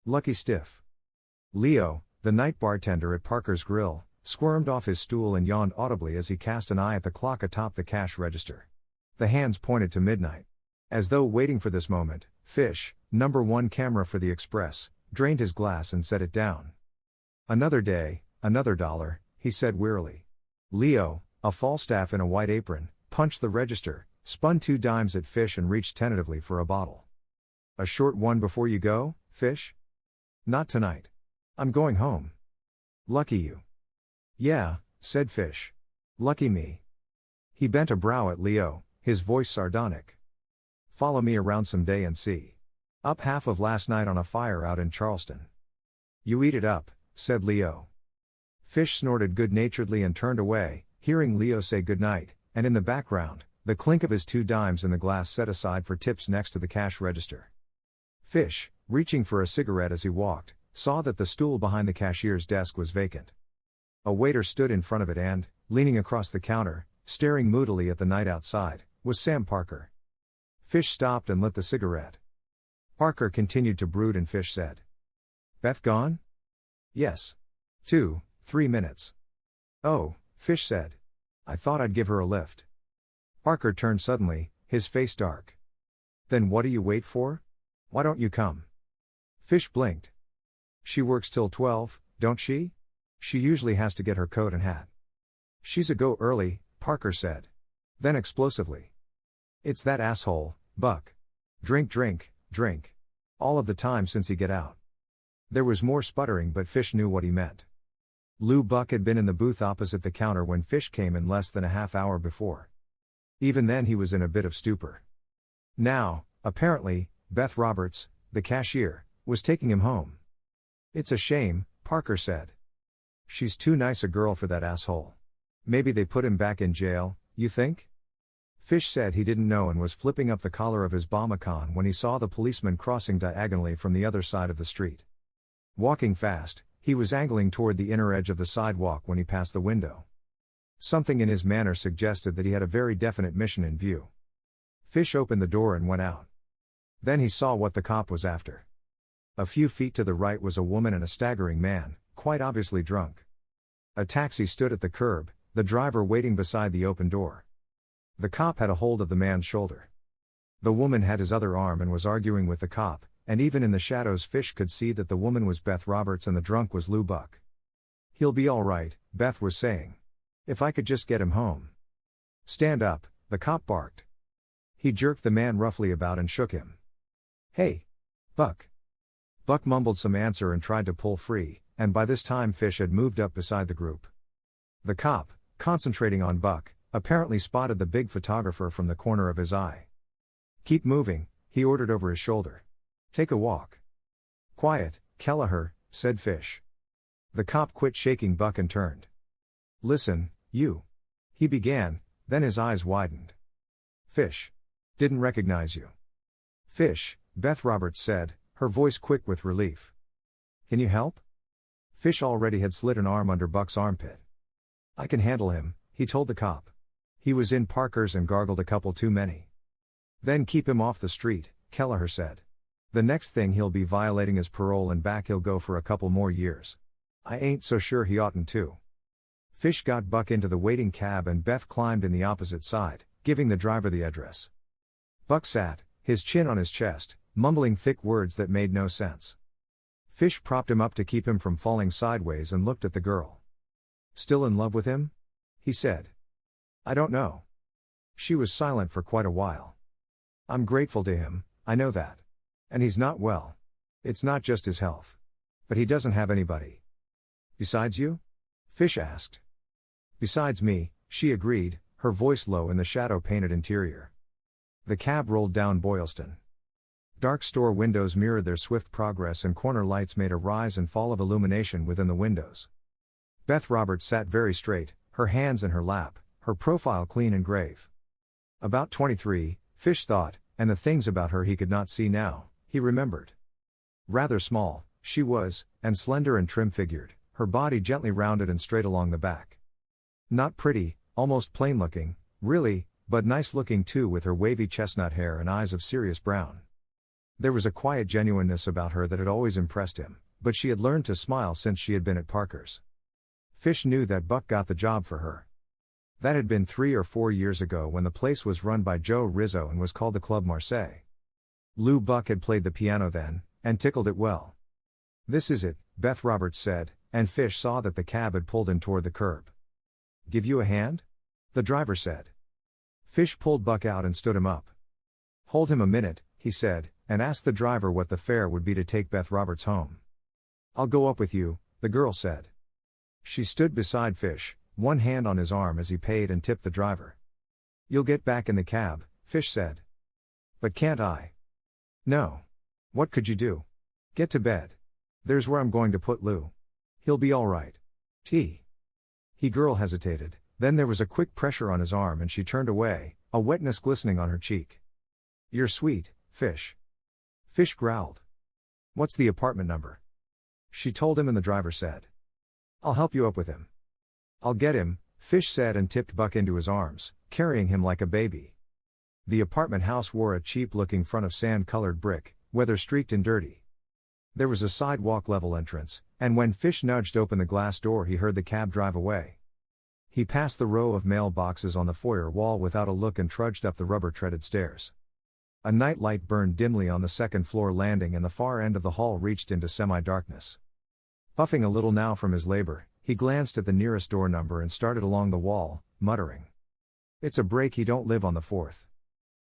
Lucky stiff. Leo, the night bartender at Parker's Grill, squirmed off his stool and yawned audibly as he cast an eye at the clock atop the cash register. The hands pointed to midnight. As though waiting for this moment, Fish, #1 camera for the Express, drained his glass and set it down. Another day, another dollar, he said wearily. Leo, a Falstaff in a white apron, punched the register, spun 2 dimes at Fish and reached tentatively for a bottle. A short one before you go, Fish? Not tonight. I'm going home. Lucky you. Yeah, said Fish. Lucky me. He bent a brow at Leo, his voice sardonic. Follow me around someday and see. Up half of last night on a fire out in Charleston. You eat it up, said Leo. Fish snorted good-naturedly and turned away, hearing Leo say goodnight, and in the background, the clink of his 2 dimes in the glass set aside for tips next to the cash register. Fish, reaching for a cigarette as he walked, saw that the stool behind the cashier's desk was vacant. A waiter stood in front of it and, leaning across the counter, staring moodily at the night outside, was Sam Parker. Fish stopped and lit the cigarette. Parker continued to brood and Fish said, Beth gone? Yes. 2-3 minutes. Oh, Fish said. I thought I'd give her a lift. Parker turned suddenly, his face dark. Then what do you wait for? Why don't you come? Fish blinked. She works till 12, don't she? She usually has to get her coat and hat. She's a go early, Parker said. Then explosively. It's that asshole, Buck. Drink, drink, drink. All of the time since he get out. There was more sputtering but Fish knew what he meant. Lou Buck had been in the booth opposite the counter when Fish came in less than a half hour before. Even then he was in a bit of stupor. Now, apparently, Beth Roberts, the cashier, was taking him home. It's a shame, Parker said. She's too nice a girl for that asshole. Maybe they put him back in jail, you think? Fish said he didn't know and was flipping up the collar of his Bomacon when he saw the policeman crossing diagonally from the other side of the street. Walking fast, he was angling toward the inner edge of the sidewalk when he passed the window. Something in his manner suggested that he had a very definite mission in view. Fish opened the door and went out. Then he saw what the cop was after. A few feet to the right was a woman and a staggering man, quite obviously drunk. A taxi stood at the curb, the driver waiting beside the open door. The cop had a hold of the man's shoulder. The woman had his other arm and was arguing with the cop, and even in the shadows Fish could see that the woman was Beth Roberts and the drunk was Lou Buck. He'll be all right, Beth was saying. If I could just get him home. Stand up, the cop barked. He jerked the man roughly about and shook him. Hey! Buck! Buck mumbled some answer and tried to pull free, and by this time Fish had moved up beside the group. The cop, concentrating on Buck, apparently spotted the big photographer from the corner of his eye. Keep moving, he ordered over his shoulder. Take a walk. Quiet, Kelleher, said Fish. The cop quit shaking Buck and turned. Listen, you. He began, then his eyes widened. Fish. Didn't recognize you. Fish, Beth Roberts said, her voice quick with relief. Can you help? Fish already had slid an arm under Buck's armpit. I can handle him, he told the cop. He was in Parker's and gargled a couple too many. Then keep him off the street, Kelleher said. The next thing he'll be violating his parole and back he'll go for a couple more years. I ain't so sure he oughtn't to. Fish got Buck into the waiting cab and Beth climbed in the opposite side, giving the driver the address. Buck sat, his chin on his chest, mumbling thick words that made no sense. Fish propped him up to keep him from falling sideways and looked at the girl. Still in love with him? He said. I don't know. She was silent for quite a while. I'm grateful to him, I know that. And he's not well. It's not just his health. But he doesn't have anybody. Besides you? Fish asked. Besides me, she agreed, her voice low in the shadow-painted interior. The cab rolled down Boylston. Dark store windows mirrored their swift progress and corner lights made a rise and fall of illumination within the windows. Beth Roberts sat very straight, her hands in her lap, her profile clean and grave. About 23, Fish thought, and the things about her he could not see now, he remembered. Rather small, she was, and slender and trim-figured, her body gently rounded and straight along the back. Not pretty, almost plain-looking, really, but nice-looking too with her wavy chestnut hair and eyes of serious brown. There was a quiet genuineness about her that had always impressed him, but she had learned to smile since she had been at Parker's. Fish knew that Buck got the job for her. That had been 3 or 4 years ago when the place was run by Joe Rizzo and was called the Club Marseille. Lou Buck had played the piano then, and tickled it well. "This is it," Beth Roberts said, and Fish saw that the cab had pulled in toward the curb. "Give you a hand?" the driver said. Fish pulled Buck out and stood him up. "Hold him a minute," he said, and asked the driver what the fare would be to take Beth Roberts home. "I'll go up with you," the girl said. She stood beside Fish, one hand on his arm as he paid and tipped the driver. "You'll get back in the cab," Fish said. "But can't I?" "No. What could you do? Get to bed. There's where I'm going to put Lou. He'll be all right. He girl hesitated, then there was a quick pressure on his arm and she turned away, a wetness glistening on her cheek. "You're sweet, Fish." Fish growled. "What's the apartment number?" She told him and the driver said. "I'll help you up with him." "I'll get him," Fish said and tipped Buck into his arms, carrying him like a baby. The apartment house wore a cheap-looking front of sand-colored brick, weather-streaked and dirty. There was a sidewalk-level entrance, and when Fish nudged open the glass door he heard the cab drive away. He passed the row of mailboxes on the foyer wall without a look and trudged up the rubber-treaded stairs. A night light burned dimly on the second-floor landing and the far end of the hall reached into semi-darkness. Puffing a little now from his labor, he glanced at the nearest door number and started along the wall, muttering. "It's a break he don't live on the 4th.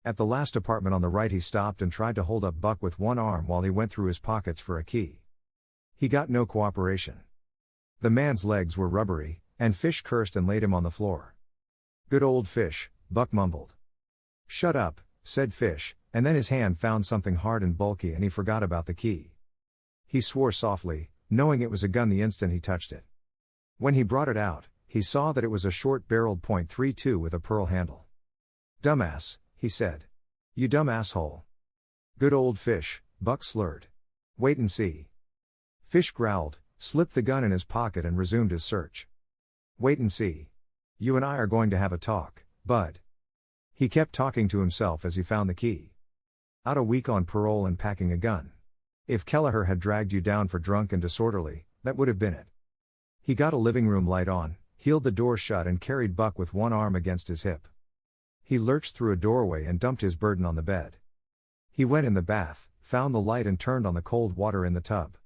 At the last apartment on the right he stopped and tried to hold up Buck with one arm while he went through his pockets for a key. He got no cooperation. The man's legs were rubbery, and Fish cursed and laid him on the floor. "Good old Fish," Buck mumbled. "Shut up," said Fish, and then his hand found something hard and bulky and he forgot about the key. He swore softly, knowing it was a gun the instant he touched it. When he brought it out, he saw that it was a short-barreled .32 with a pearl handle. "Dumbass," he said. "You dumb asshole." "Good old Fish," Buck slurred. "Wait and see." Fish growled, slipped the gun in his pocket and resumed his search. "Wait and see. You and I are going to have a talk, bud." He kept talking to himself as he found the key. Out a week on parole and packing a gun. If Kelleher had dragged you down for drunk and disorderly, that would have been it. He got a living room light on, heeled the door shut and carried Buck with one arm against his hip. He lurched through a doorway and dumped his burden on the bed. He went in the bath, found the light and turned on the cold water in the tub.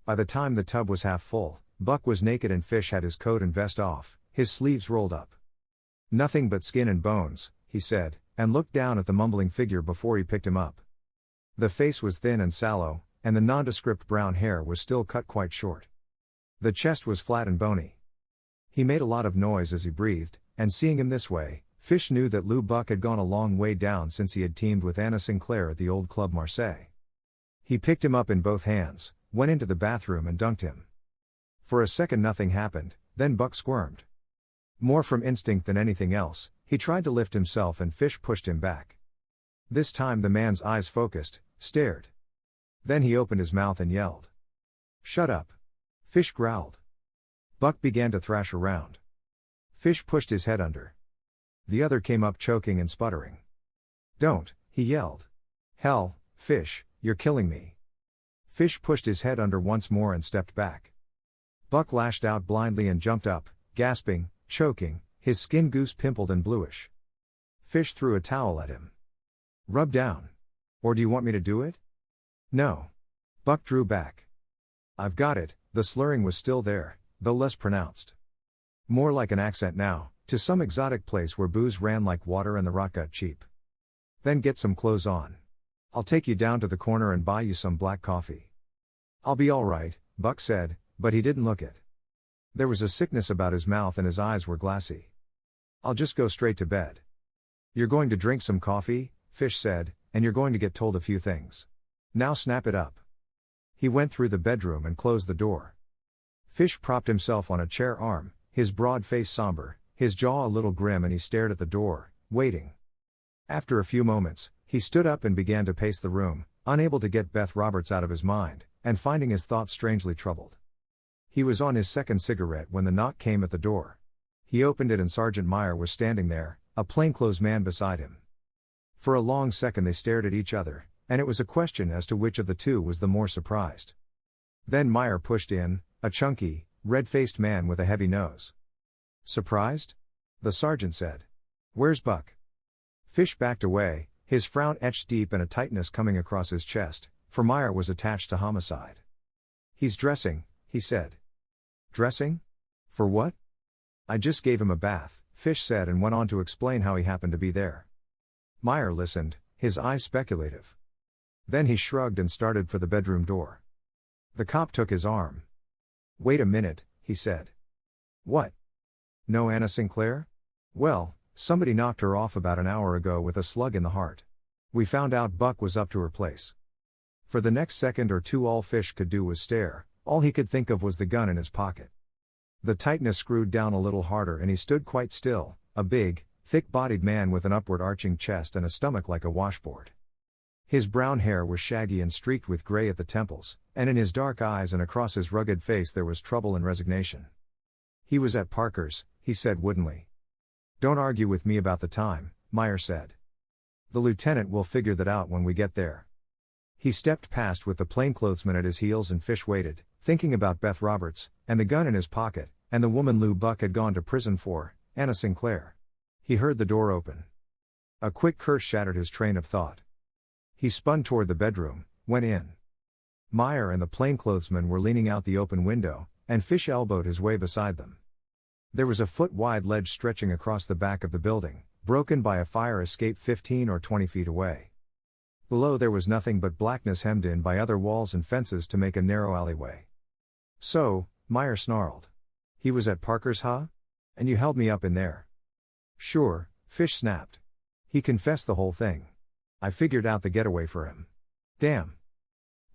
By the time the tub was half full, Buck was naked and Fish had his coat and vest off, his sleeves rolled up. "Nothing but skin and bones," he said, and looked down at the mumbling figure before he picked him up. The face was thin and sallow, and the nondescript brown hair was still cut quite short. The chest was flat and bony. He made a lot of noise as he breathed, and seeing him this way, Fish knew that Lou Buck had gone a long way down since he had teamed with Anna Sinclair at the old Club Marseille. He picked him up in both hands, went into the bathroom and dunked him. For a second nothing happened, then Buck squirmed. More from instinct than anything else, he tried to lift himself and Fish pushed him back. This time the man's eyes focused, stared. Then he opened his mouth and yelled. "Shut up." Fish growled. Buck began to thrash around. Fish pushed his head under. The other came up choking and sputtering. "Don't," he yelled. "Hell, Fish, you're killing me." Fish pushed his head under once more and stepped back. Buck lashed out blindly and jumped up, gasping, choking, his skin goose pimpled and bluish. Fish threw a towel at him. "Rub down. Or do you want me to do it?" "No." Buck drew back. "I've got it." The slurring was still there, though less pronounced. More like an accent now, to some exotic place where booze ran like water and the rot got cheap. "Then get some clothes on. I'll take you down to the corner and buy you some black coffee." "I'll be all right," Buck said, but he didn't look it. There was a sickness about his mouth and his eyes were glassy. "I'll just go straight to bed." "You're going to drink some coffee," Fish said, "and you're going to get told a few things. Now snap it up." He went through the bedroom and closed the door. Fish propped himself on a chair arm, his broad face somber, his jaw a little grim, and he stared at the door, waiting. After a few moments, he stood up and began to pace the room, unable to get Beth Roberts out of his mind, and finding his thoughts strangely troubled. He was on his second cigarette when the knock came at the door. He opened it and Sergeant Meyer was standing there, a plainclothes man beside him. For a long second they stared at each other, and it was a question as to which of the two was the more surprised. Then Meyer pushed in, a chunky, red-faced man with a heavy nose. "Surprised?" the sergeant said. "Where's Buck?" Fish backed away, his frown etched deep and a tightness coming across his chest, for Meyer was attached to homicide. "He's dressing," he said. "Dressing? For what?" "I just gave him a bath," Fish said, and went on to explain how he happened to be there. Meyer listened, his eyes speculative. Then he shrugged and started for the bedroom door. The cop took his arm. "Wait a minute," he said. "What? No Anna Sinclair? Well, somebody knocked her off about an hour ago with a slug in the heart. We found out Buck was up to her place." For the next second or two all Fish could do was stare, all he could think of was the gun in his pocket. The tightness screwed down a little harder and he stood quite still, a big, thick-bodied man with an upward arching chest and a stomach like a washboard. His brown hair was shaggy and streaked with gray at the temples, and in his dark eyes and across his rugged face there was trouble and resignation. "He was at Parker's," he said woodenly. "Don't argue with me about the time," Meyer said. "The lieutenant will figure that out when we get there." He stepped past with the plainclothesman at his heels and Fish waited, thinking about Beth Roberts, and the gun in his pocket, and the woman Lou Buck had gone to prison for, Anna Sinclair. He heard the door open. A quick curse shattered his train of thought. He spun toward the bedroom, went in. Meyer and the plainclothesman were leaning out the open window, and Fish elbowed his way beside them. There was a foot-wide ledge stretching across the back of the building, broken by a fire escape 15 or 20 feet away. Below there was nothing but blackness hemmed in by other walls and fences to make a narrow alleyway. "So," Meyer snarled. "He was at Parker's, huh? And you held me up in there?" "Sure," Fish snapped. "He confessed the whole thing. I figured out the getaway for him." "Damn."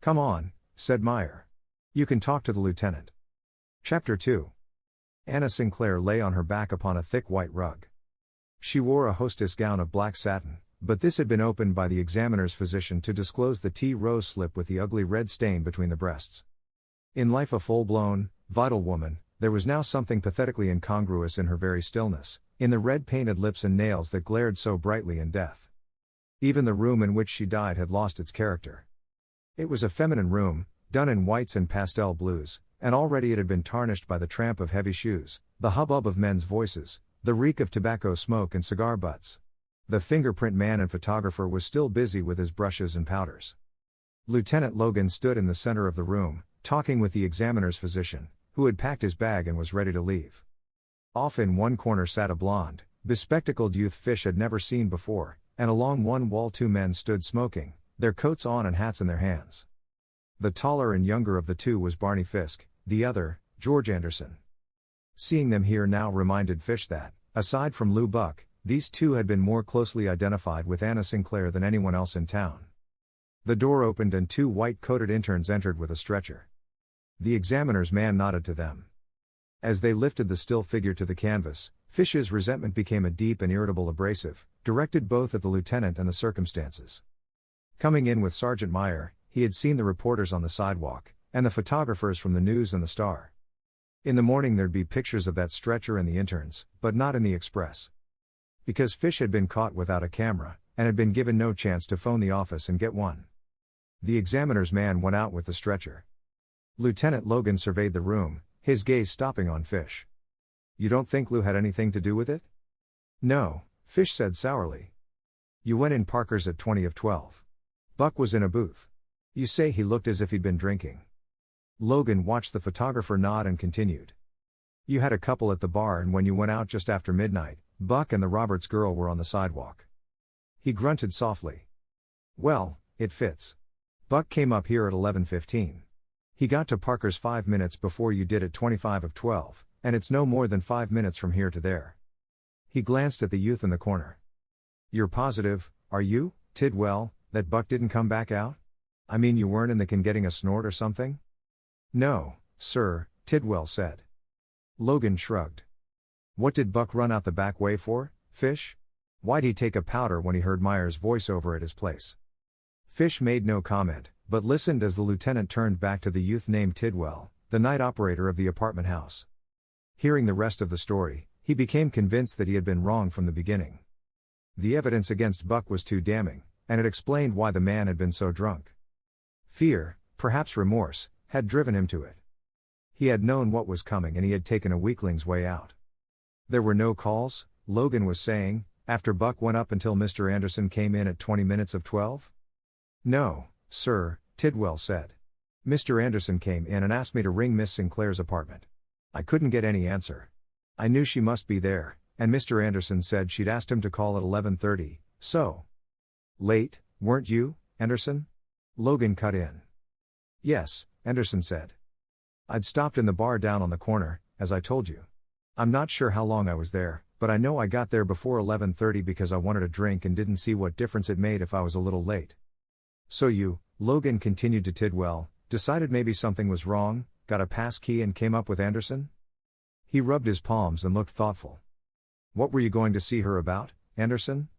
"Come on," said Meyer. "You can talk to the lieutenant." Chapter 2. Anna Sinclair lay on her back upon a thick white rug. She wore a hostess gown of black satin, but this had been opened by the examiner's physician to disclose the T-rose slip with the ugly red stain between the breasts. In life a full-blown, vital woman, there was now something pathetically incongruous in her very stillness, in the red-painted lips and nails that glared so brightly in death. Even the room in which she died had lost its character. It was a feminine room, done in whites and pastel blues, and already it had been tarnished by the tramp of heavy shoes, the hubbub of men's voices, the reek of tobacco smoke and cigar butts. The fingerprint man and photographer was still busy with his brushes and powders. Lieutenant Logan stood in the center of the room, talking with the examiner's physician, who had packed his bag and was ready to leave. Off in one corner sat a blonde, bespectacled youth Fish had never seen before, and along one wall two men stood smoking, their coats on and hats in their hands. The taller and younger of the two was Barney Fisk, the other, George Anderson. Seeing them here now reminded Fish that, aside from Lou Buck, these two had been more closely identified with Anna Sinclair than anyone else in town. The door opened and two white-coated interns entered with a stretcher. The examiner's man nodded to them. As they lifted the still figure to the canvas, Fish's resentment became a deep and irritable abrasive, directed both at the lieutenant and the circumstances. Coming in with Sergeant Meyer, he had seen the reporters on the sidewalk, and the photographers from the News and the Star. In the morning there'd be pictures of that stretcher and the interns, but not in the Express. Because Fish had been caught without a camera, and had been given no chance to phone the office and get one. The examiner's man went out with the stretcher. Lieutenant Logan surveyed the room, his gaze stopping on Fish. "You don't think Lou had anything to do with it?" "No," Fish said sourly. "You went in Parker's at 20 of 12. Buck was in a booth. You say he looked as if he'd been drinking." Logan watched the photographer nod and continued. "You had a couple at the bar, and when you went out just after midnight, Buck and the Roberts girl were on the sidewalk." He grunted softly. "Well, it fits. Buck came up here at 11:15. He got to Parker's 5 minutes before you did at 25 of 12, and it's no more than 5 minutes from here to there." He glanced at the youth in the corner. "You're positive, are you, Tidwell, that Buck didn't come back out? I mean, you weren't in the can getting a snort or something?" "No, sir," Tidwell said. Logan shrugged. "What did Buck run out the back way for, Fish? Why'd he take a powder when he heard Meyer's voice over at his place?" Fish made no comment, but listened as the lieutenant turned back to the youth named Tidwell, the night operator of the apartment house. Hearing the rest of the story, he became convinced that he had been wrong from the beginning. The evidence against Buck was too damning, and it explained why the man had been so drunk. Fear, perhaps remorse, had driven him to it. He had known what was coming and he had taken a weakling's way out. There were no calls, Logan was saying, after Buck went up until Mr. Anderson came in at 20 minutes of 12? No, sir, Tidwell said. Mr. Anderson came in and asked me to ring Miss Sinclair's apartment. I couldn't get any answer. I knew she must be there, and Mr. Anderson said she'd asked him to call at 11:30, so. Late, weren't you, Anderson? Logan cut in. Yes, Anderson said. I'd stopped in the bar down on the corner, as I told you. I'm not sure how long I was there, but I know I got there before 11:30 because I wanted a drink and didn't see what difference it made if I was a little late. So you, Logan continued to Tidwell, decided maybe something was wrong, got a pass key and came up with Anderson? He rubbed his palms and looked thoughtful. What were you going to see her about, Anderson?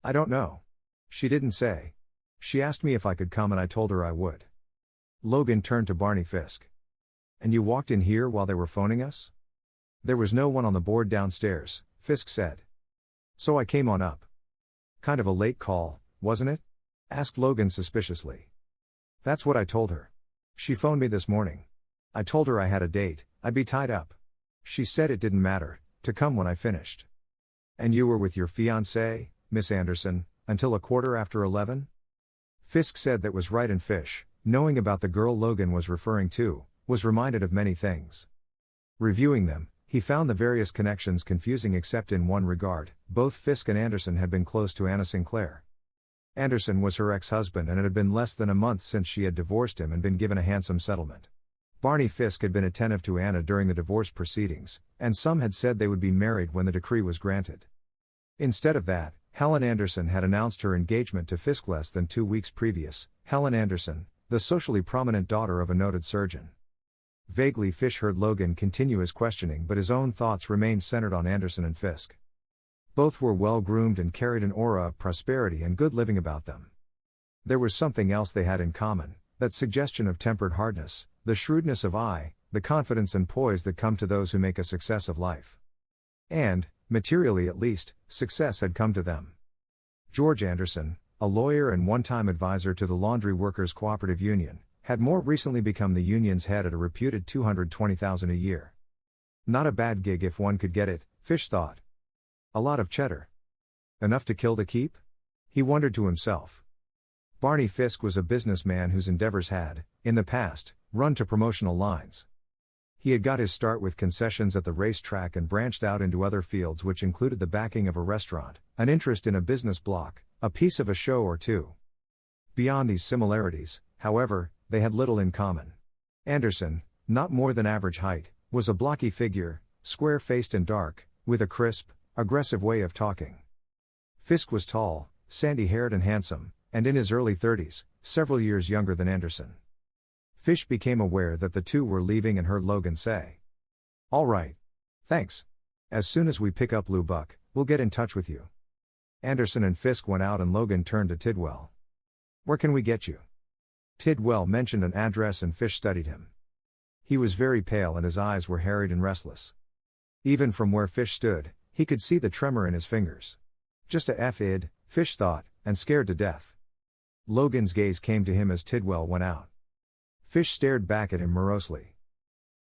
I don't know. She didn't say. She asked me if I could come and I told her I would. Logan turned to Barney Fisk. And you walked in here while they were phoning us? There was no one on the board downstairs, Fisk said. So I came on up. Kind of a late call, wasn't it? Asked Logan suspiciously. That's what I told her. She phoned me this morning. I told her I had a date, I'd be tied up. She said it didn't matter, to come when I finished. And you were with your fiancée, Miss Anderson, until 11:15? Fisk said that was right, and Fish, knowing about the girl Logan was referring to, was reminded of many things. Reviewing them, he found the various connections confusing except in one regard: both Fisk and Anderson had been close to Anna Sinclair. Anderson was her ex-husband and it had been less than a month since she had divorced him and been given a handsome settlement. Barney Fisk had been attentive to Anna during the divorce proceedings, and some had said they would be married when the decree was granted. Instead of that, Helen Anderson had announced her engagement to Fisk less than 2 weeks previous. Helen Anderson, the socially prominent daughter of a noted surgeon. Vaguely Fish heard Logan continue his questioning, but his own thoughts remained centered on Anderson and Fisk. Both were well-groomed and carried an aura of prosperity and good living about them. There was something else they had in common, that suggestion of tempered hardness, the shrewdness of eye, the confidence and poise that come to those who make a success of life. And, materially at least, success had come to them. George Anderson, a lawyer and one-time advisor to the Laundry Workers Cooperative Union, had more recently become the union's head at a reputed $220,000 a year. Not a bad gig if one could get it, Fish thought. A lot of cheddar. Enough to kill to keep? He wondered to himself. Barney Fisk was a businessman whose endeavors had, in the past, run to promotional lines. He had got his start with concessions at the racetrack and branched out into other fields, which included the backing of a restaurant, an interest in a business block, a piece of a show or two. Beyond these similarities, however, they had little in common. Anderson, not more than average height, was a blocky figure, square-faced and dark, with a crisp, aggressive way of talking. Fisk was tall, sandy-haired and handsome, and in his early 30s, several years younger than Anderson. Fish became aware that the two were leaving and heard Logan say, "All right. Thanks. As soon as we pick up Lou Buck, we'll get in touch with you." Anderson and Fisk went out and Logan turned to Tidwell. "Where can we get you?" Tidwell mentioned an address and Fish studied him. He was very pale and his eyes were harried and restless. Even from where Fish stood, he could see the tremor in his fingers. Just a F-id, Fish thought, and scared to death. Logan's gaze came to him as Tidwell went out. Fish stared back at him morosely.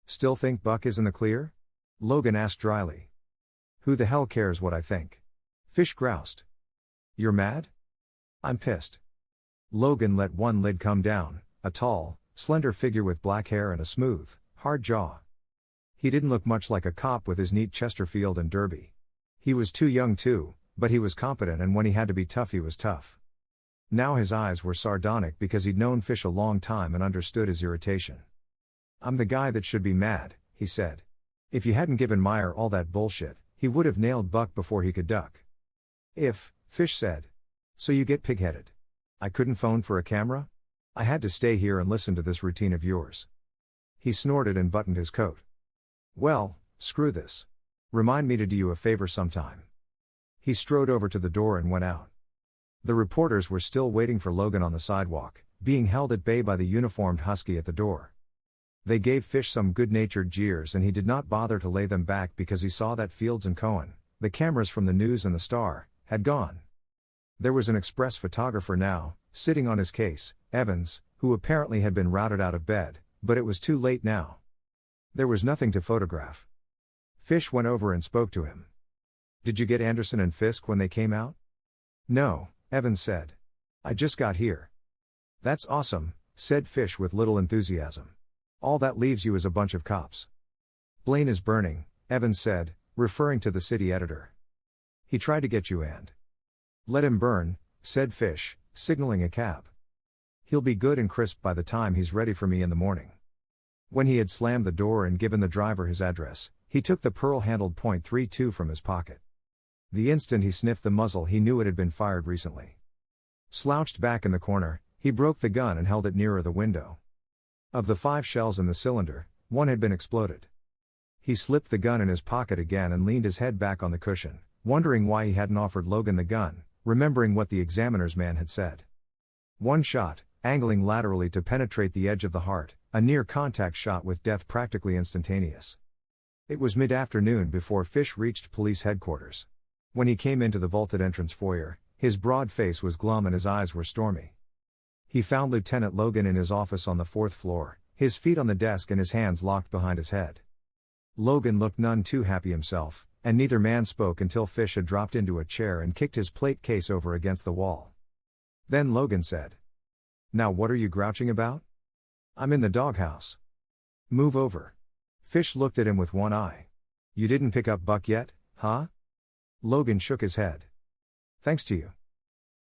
"Still think Buck is in the clear?" Logan asked dryly. "Who the hell cares what I think?" Fish groused. "You're mad?" "I'm pissed." Logan let one lid come down, a tall, slender figure with black hair and a smooth, hard jaw. He didn't look much like a cop with his neat Chesterfield and derby. He was too young too, but he was competent, and when he had to be tough he was tough. Now his eyes were sardonic because he'd known Fish a long time and understood his irritation. "I'm the guy that should be mad," he said. "If you hadn't given Meyer all that bullshit, he would have nailed Buck before he could duck." "If," Fish said. "So you get pig-headed. I couldn't phone for a camera? I had to stay here and listen to this routine of yours." He snorted and buttoned his coat. "Well, screw this. Remind me to do you a favor sometime." He strode over to the door and went out. The reporters were still waiting for Logan on the sidewalk, being held at bay by the uniformed husky at the door. They gave Fish some good-natured jeers and he did not bother to lay them back because he saw that Fields and Cohen, the cameras from the News and the Star, had gone. There was an express photographer now, sitting on his case, Evans, who apparently had been routed out of bed, but it was too late now. There was nothing to photograph. Fish went over and spoke to him. "Did you get Anderson and Fisk when they came out?" "No," Evans said. "I just got here." "That's awesome," said Fish with little enthusiasm. "All that leaves you is a bunch of cops." "Blaine is burning," Evans said, referring to the city editor. "He tried to get you and—" "Let him burn," said Fish, signaling a cab. "He'll be good and crisp by the time he's ready for me in the morning." When he had slammed the door and given the driver his address, he took the pearl-handled .32 from his pocket. The instant he sniffed the muzzle, he knew it had been fired recently. Slouched back in the corner, he broke the gun and held it nearer the window. Of the 5 shells in the cylinder, 1 had been exploded. He slipped the gun in his pocket again and leaned his head back on the cushion, wondering why he hadn't offered Logan the gun, remembering what the examiner's man had said. 1 shot, angling laterally to penetrate the edge of the heart, a near-contact shot with death practically instantaneous. It was mid-afternoon before Fish reached police headquarters. When he came into the vaulted entrance foyer, his broad face was glum and his eyes were stormy. He found Lieutenant Logan in his office on the 4th floor, his feet on the desk and his hands locked behind his head. Logan looked none too happy himself, and neither man spoke until Fish had dropped into a chair and kicked his plate case over against the wall. Then Logan said, "Now what are you grouching about?" "I'm in the doghouse." "Move over." Fish looked at him with one eye. "You didn't pick up Buck yet, huh?" Logan shook his head. "Thanks to you."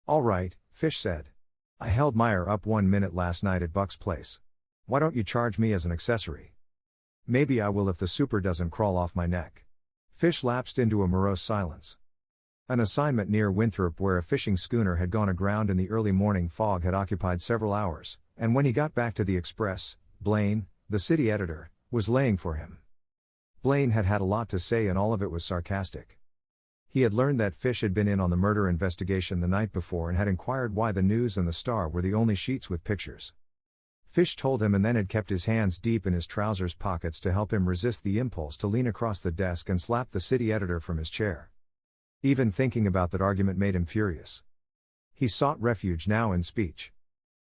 "All right," Fish said. "I held Meyer up 1 minute last night at Buck's place. Why don't you charge me as an accessory?" "Maybe I will if the super doesn't crawl off my neck." Fish lapsed into a morose silence. An assignment near Winthrop where a fishing schooner had gone aground in the early morning fog had occupied several hours, and when he got back to the Express, Blaine, the city editor, was laying for him. Blaine had had a lot to say and all of it was sarcastic. He had learned that Fish had been in on the murder investigation the night before and had inquired why the News and the Star were the only sheets with pictures. Fish told him and then had kept his hands deep in his trousers pockets to help him resist the impulse to lean across the desk and slap the city editor from his chair. Even thinking about that argument made him furious. He sought refuge now in speech.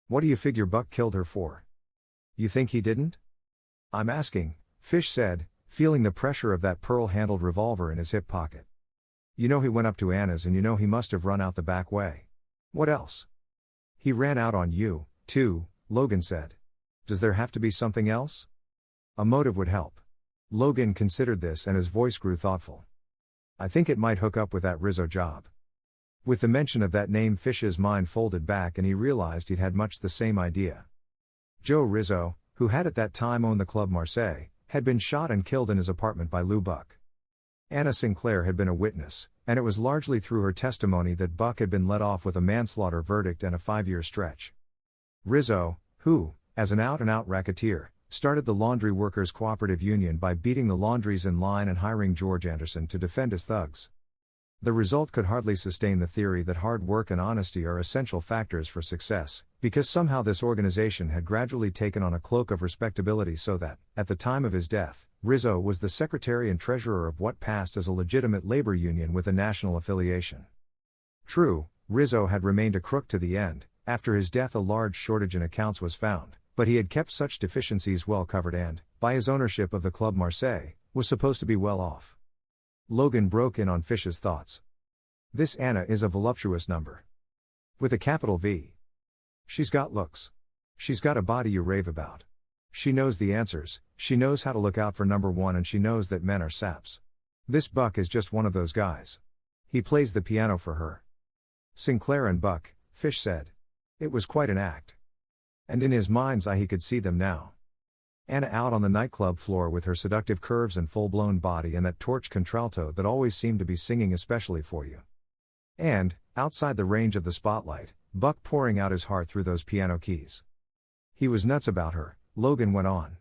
"What do you figure Buck killed her for?" "You think he didn't?" "I'm asking," Fish said, feeling the pressure of that pearl-handled revolver in his hip pocket. "You know he went up to Anna's and you know he must have run out the back way. What else?" "He ran out on you, too," Logan said. "Does there have to be something else?" "A motive would help." Logan considered this and his voice grew thoughtful. "I think it might hook up with that Rizzo job." With the mention of that name, Fish's mind folded back and he realized he'd had much the same idea. Joe Rizzo, who had at that time owned the Club Marseille, had been shot and killed in his apartment by Lou Buck. Anna Sinclair had been a witness, and it was largely through her testimony that Buck had been let off with a manslaughter verdict and a 5-year stretch. Rizzo, who, as an out-and-out racketeer, started the Laundry Workers Cooperative Union by beating the laundries in line and hiring George Anderson to defend his thugs. The result could hardly sustain the theory that hard work and honesty are essential factors for success, because somehow this organization had gradually taken on a cloak of respectability so that, at the time of his death, Rizzo was the secretary and treasurer of what passed as a legitimate labor union with a national affiliation. True, Rizzo had remained a crook to the end. After his death a large shortage in accounts was found, but he had kept such deficiencies well covered and, by his ownership of the Club Marseille, was supposed to be well off. Logan broke in on Fish's thoughts. "This Anna is a voluptuous number. With a capital V. She's got looks. She's got a body you rave about. She knows the answers, she knows how to look out for number 1 and she knows that men are saps. This Buck is just one of those guys. He plays the piano for her." Sinclair and Buck, Fish said. It was quite an act. And in his mind's eye he could see them now. Anna out on the nightclub floor with her seductive curves and full-blown body and that torch contralto that always seemed to be singing especially for you. And, outside the range of the spotlight, Buck pouring out his heart through those piano keys. He was nuts about her, Logan went on.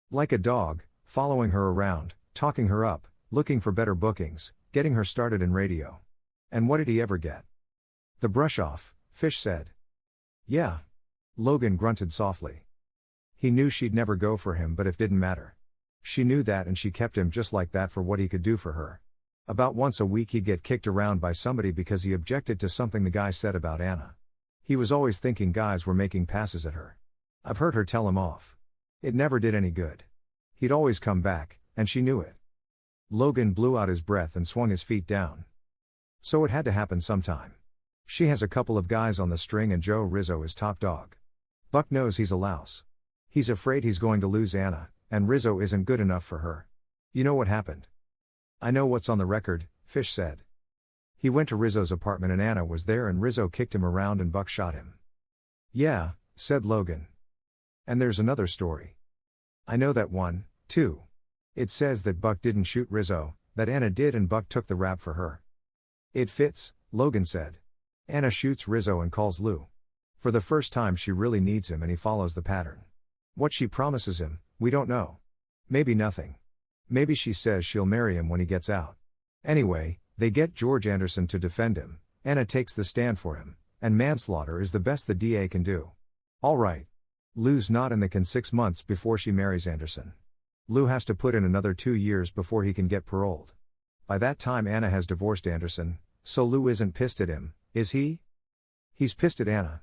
Like a dog, following her around, talking her up, looking for better bookings, getting her started in radio. And what did he ever get? The brush off, Fish said. "Yeah." Logan grunted softly. He knew she'd never go for him but it didn't matter. She knew that and she kept him just like that for what he could do for her. About once a week he'd get kicked around by somebody because he objected to something the guy said about Anna. He was always thinking guys were making passes at her. I've heard her tell him off. It never did any good. He'd always come back, and she knew it. Logan blew out his breath and swung his feet down. So it had to happen sometime. She has a couple of guys on the string and Joe Rizzo is top dog. Buck knows he's a louse. He's afraid he's going to lose Anna, and Rizzo isn't good enough for her. You know what happened? I know what's on the record, Fish said. He went to Rizzo's apartment and Anna was there and Rizzo kicked him around and Buck shot him. Yeah, said Logan. And there's another story. I know that one, too. It says that Buck didn't shoot Rizzo, that Anna did and Buck took the rap for her. It fits, Logan said. Anna shoots Rizzo and calls Lou. For the first time she really needs him and he follows the pattern. What she promises him, we don't know. Maybe nothing. Maybe she says she'll marry him when he gets out. Anyway, they get George Anderson to defend him, Anna takes the stand for him, and manslaughter is the best the DA can do. All right. Lou's not in the can 6 months before she marries Anderson. Lou has to put in another 2 years before he can get paroled. By that time Anna has divorced Anderson, so Lou isn't pissed at him, is he? He's pissed at Anna.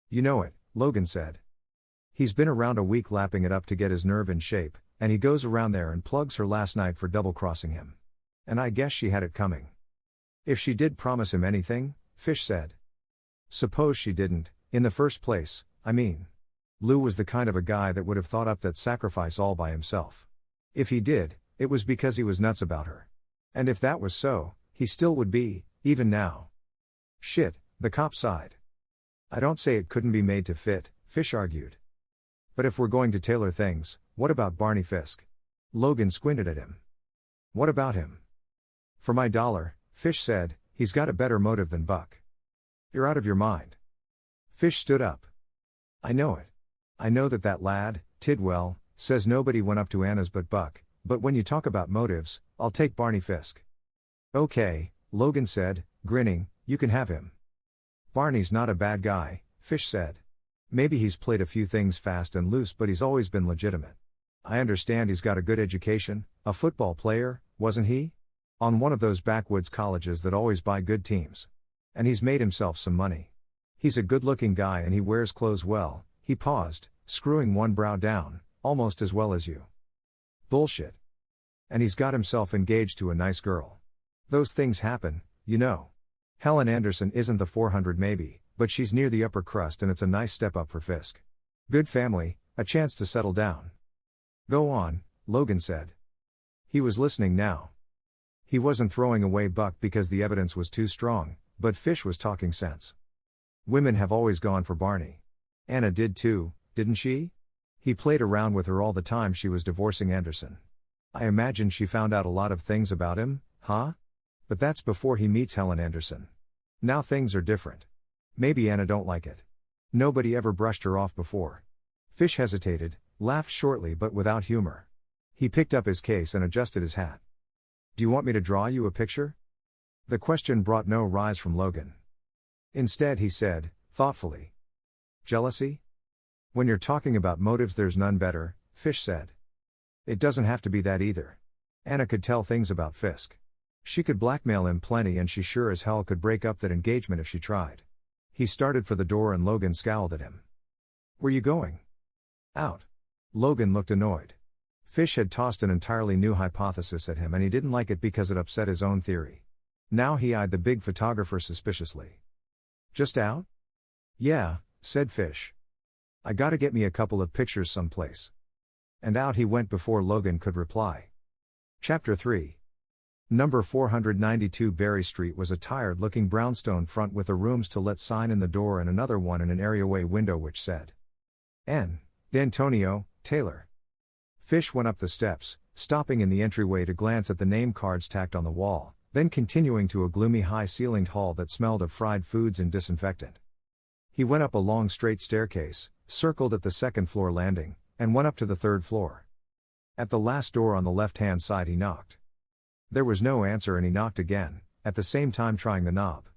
You know it, Logan said. He's been around a week lapping it up to get his nerve in shape, and he goes around there and plugs her last night for double-crossing him. And I guess she had it coming. If she did promise him anything, Fish said. Suppose she didn't, in the first place, I mean. Lou was the kind of a guy that would have thought up that sacrifice all by himself. If he did, it was because he was nuts about her. And if that was so, he still would be, even now. Shit, the cop sighed. I don't say it couldn't be made to fit, Fish argued. But if we're going to tailor things, what about Barney Fisk? Logan squinted at him. What about him? For my dollar, Fish said, he's got a better motive than Buck. You're out of your mind. Fish stood up. I know it. I know that lad, Tidwell, says nobody went up to Anna's but Buck, but when you talk about motives, I'll take Barney Fisk. Okay, Logan said, grinning, you can have him. Barney's not a bad guy, Fish said. Maybe he's played a few things fast and loose but he's always been legitimate. I understand he's got a good education, a football player, wasn't he? On one of those backwoods colleges that always buy good teams. And he's made himself some money. He's a good-looking guy and he wears clothes well, he paused, screwing one brow down, almost as well as you. Bullshit. And he's got himself engaged to a nice girl. Those things happen, you know. Helen Anderson isn't the 400 maybe, but she's near the upper crust and it's a nice step up for Fisk. Good family, a chance to settle down. Go on, Logan said. He was listening now. He wasn't throwing away Buck because the evidence was too strong, but Fish was talking sense. Women have always gone for Barney. Anna did too, didn't she? He played around with her all the time she was divorcing Anderson. I imagine she found out a lot of things about him, huh? But that's before he meets Helen Anderson. Now things are different. Maybe Anna don't like it. Nobody ever brushed her off before. Fish hesitated, laughed shortly but without humor. He picked up his case and adjusted his hat. Do you want me to draw you a picture? The question brought no rise from Logan. Instead he said, thoughtfully. Jealousy? When you're talking about motives there's none better, Fish said. It doesn't have to be that either. Anna could tell things about Fisk. She could blackmail him plenty and she sure as hell could break up that engagement if she tried. He started for the door and Logan scowled at him. Where you going? Out. Logan looked annoyed. Fish had tossed an entirely new hypothesis at him and he didn't like it because it upset his own theory. Now he eyed the big photographer suspiciously. Just out? Yeah, said Fish. I gotta get me a couple of pictures someplace. And out he went before Logan could reply. Chapter 3. Number 492 Berry Street was a tired-looking brownstone front with a rooms to let sign in the door and another one in an areaway window which said N. D'Antonio, Taylor. Fish went up the steps, stopping in the entryway to glance at the name cards tacked on the wall, then continuing to a gloomy high-ceilinged hall that smelled of fried foods and disinfectant. He went up a long straight staircase, circled at the second-floor landing, and went up to the third floor. At the last door on the left-hand side he knocked. There was no answer and he knocked again, at the same time trying the knob.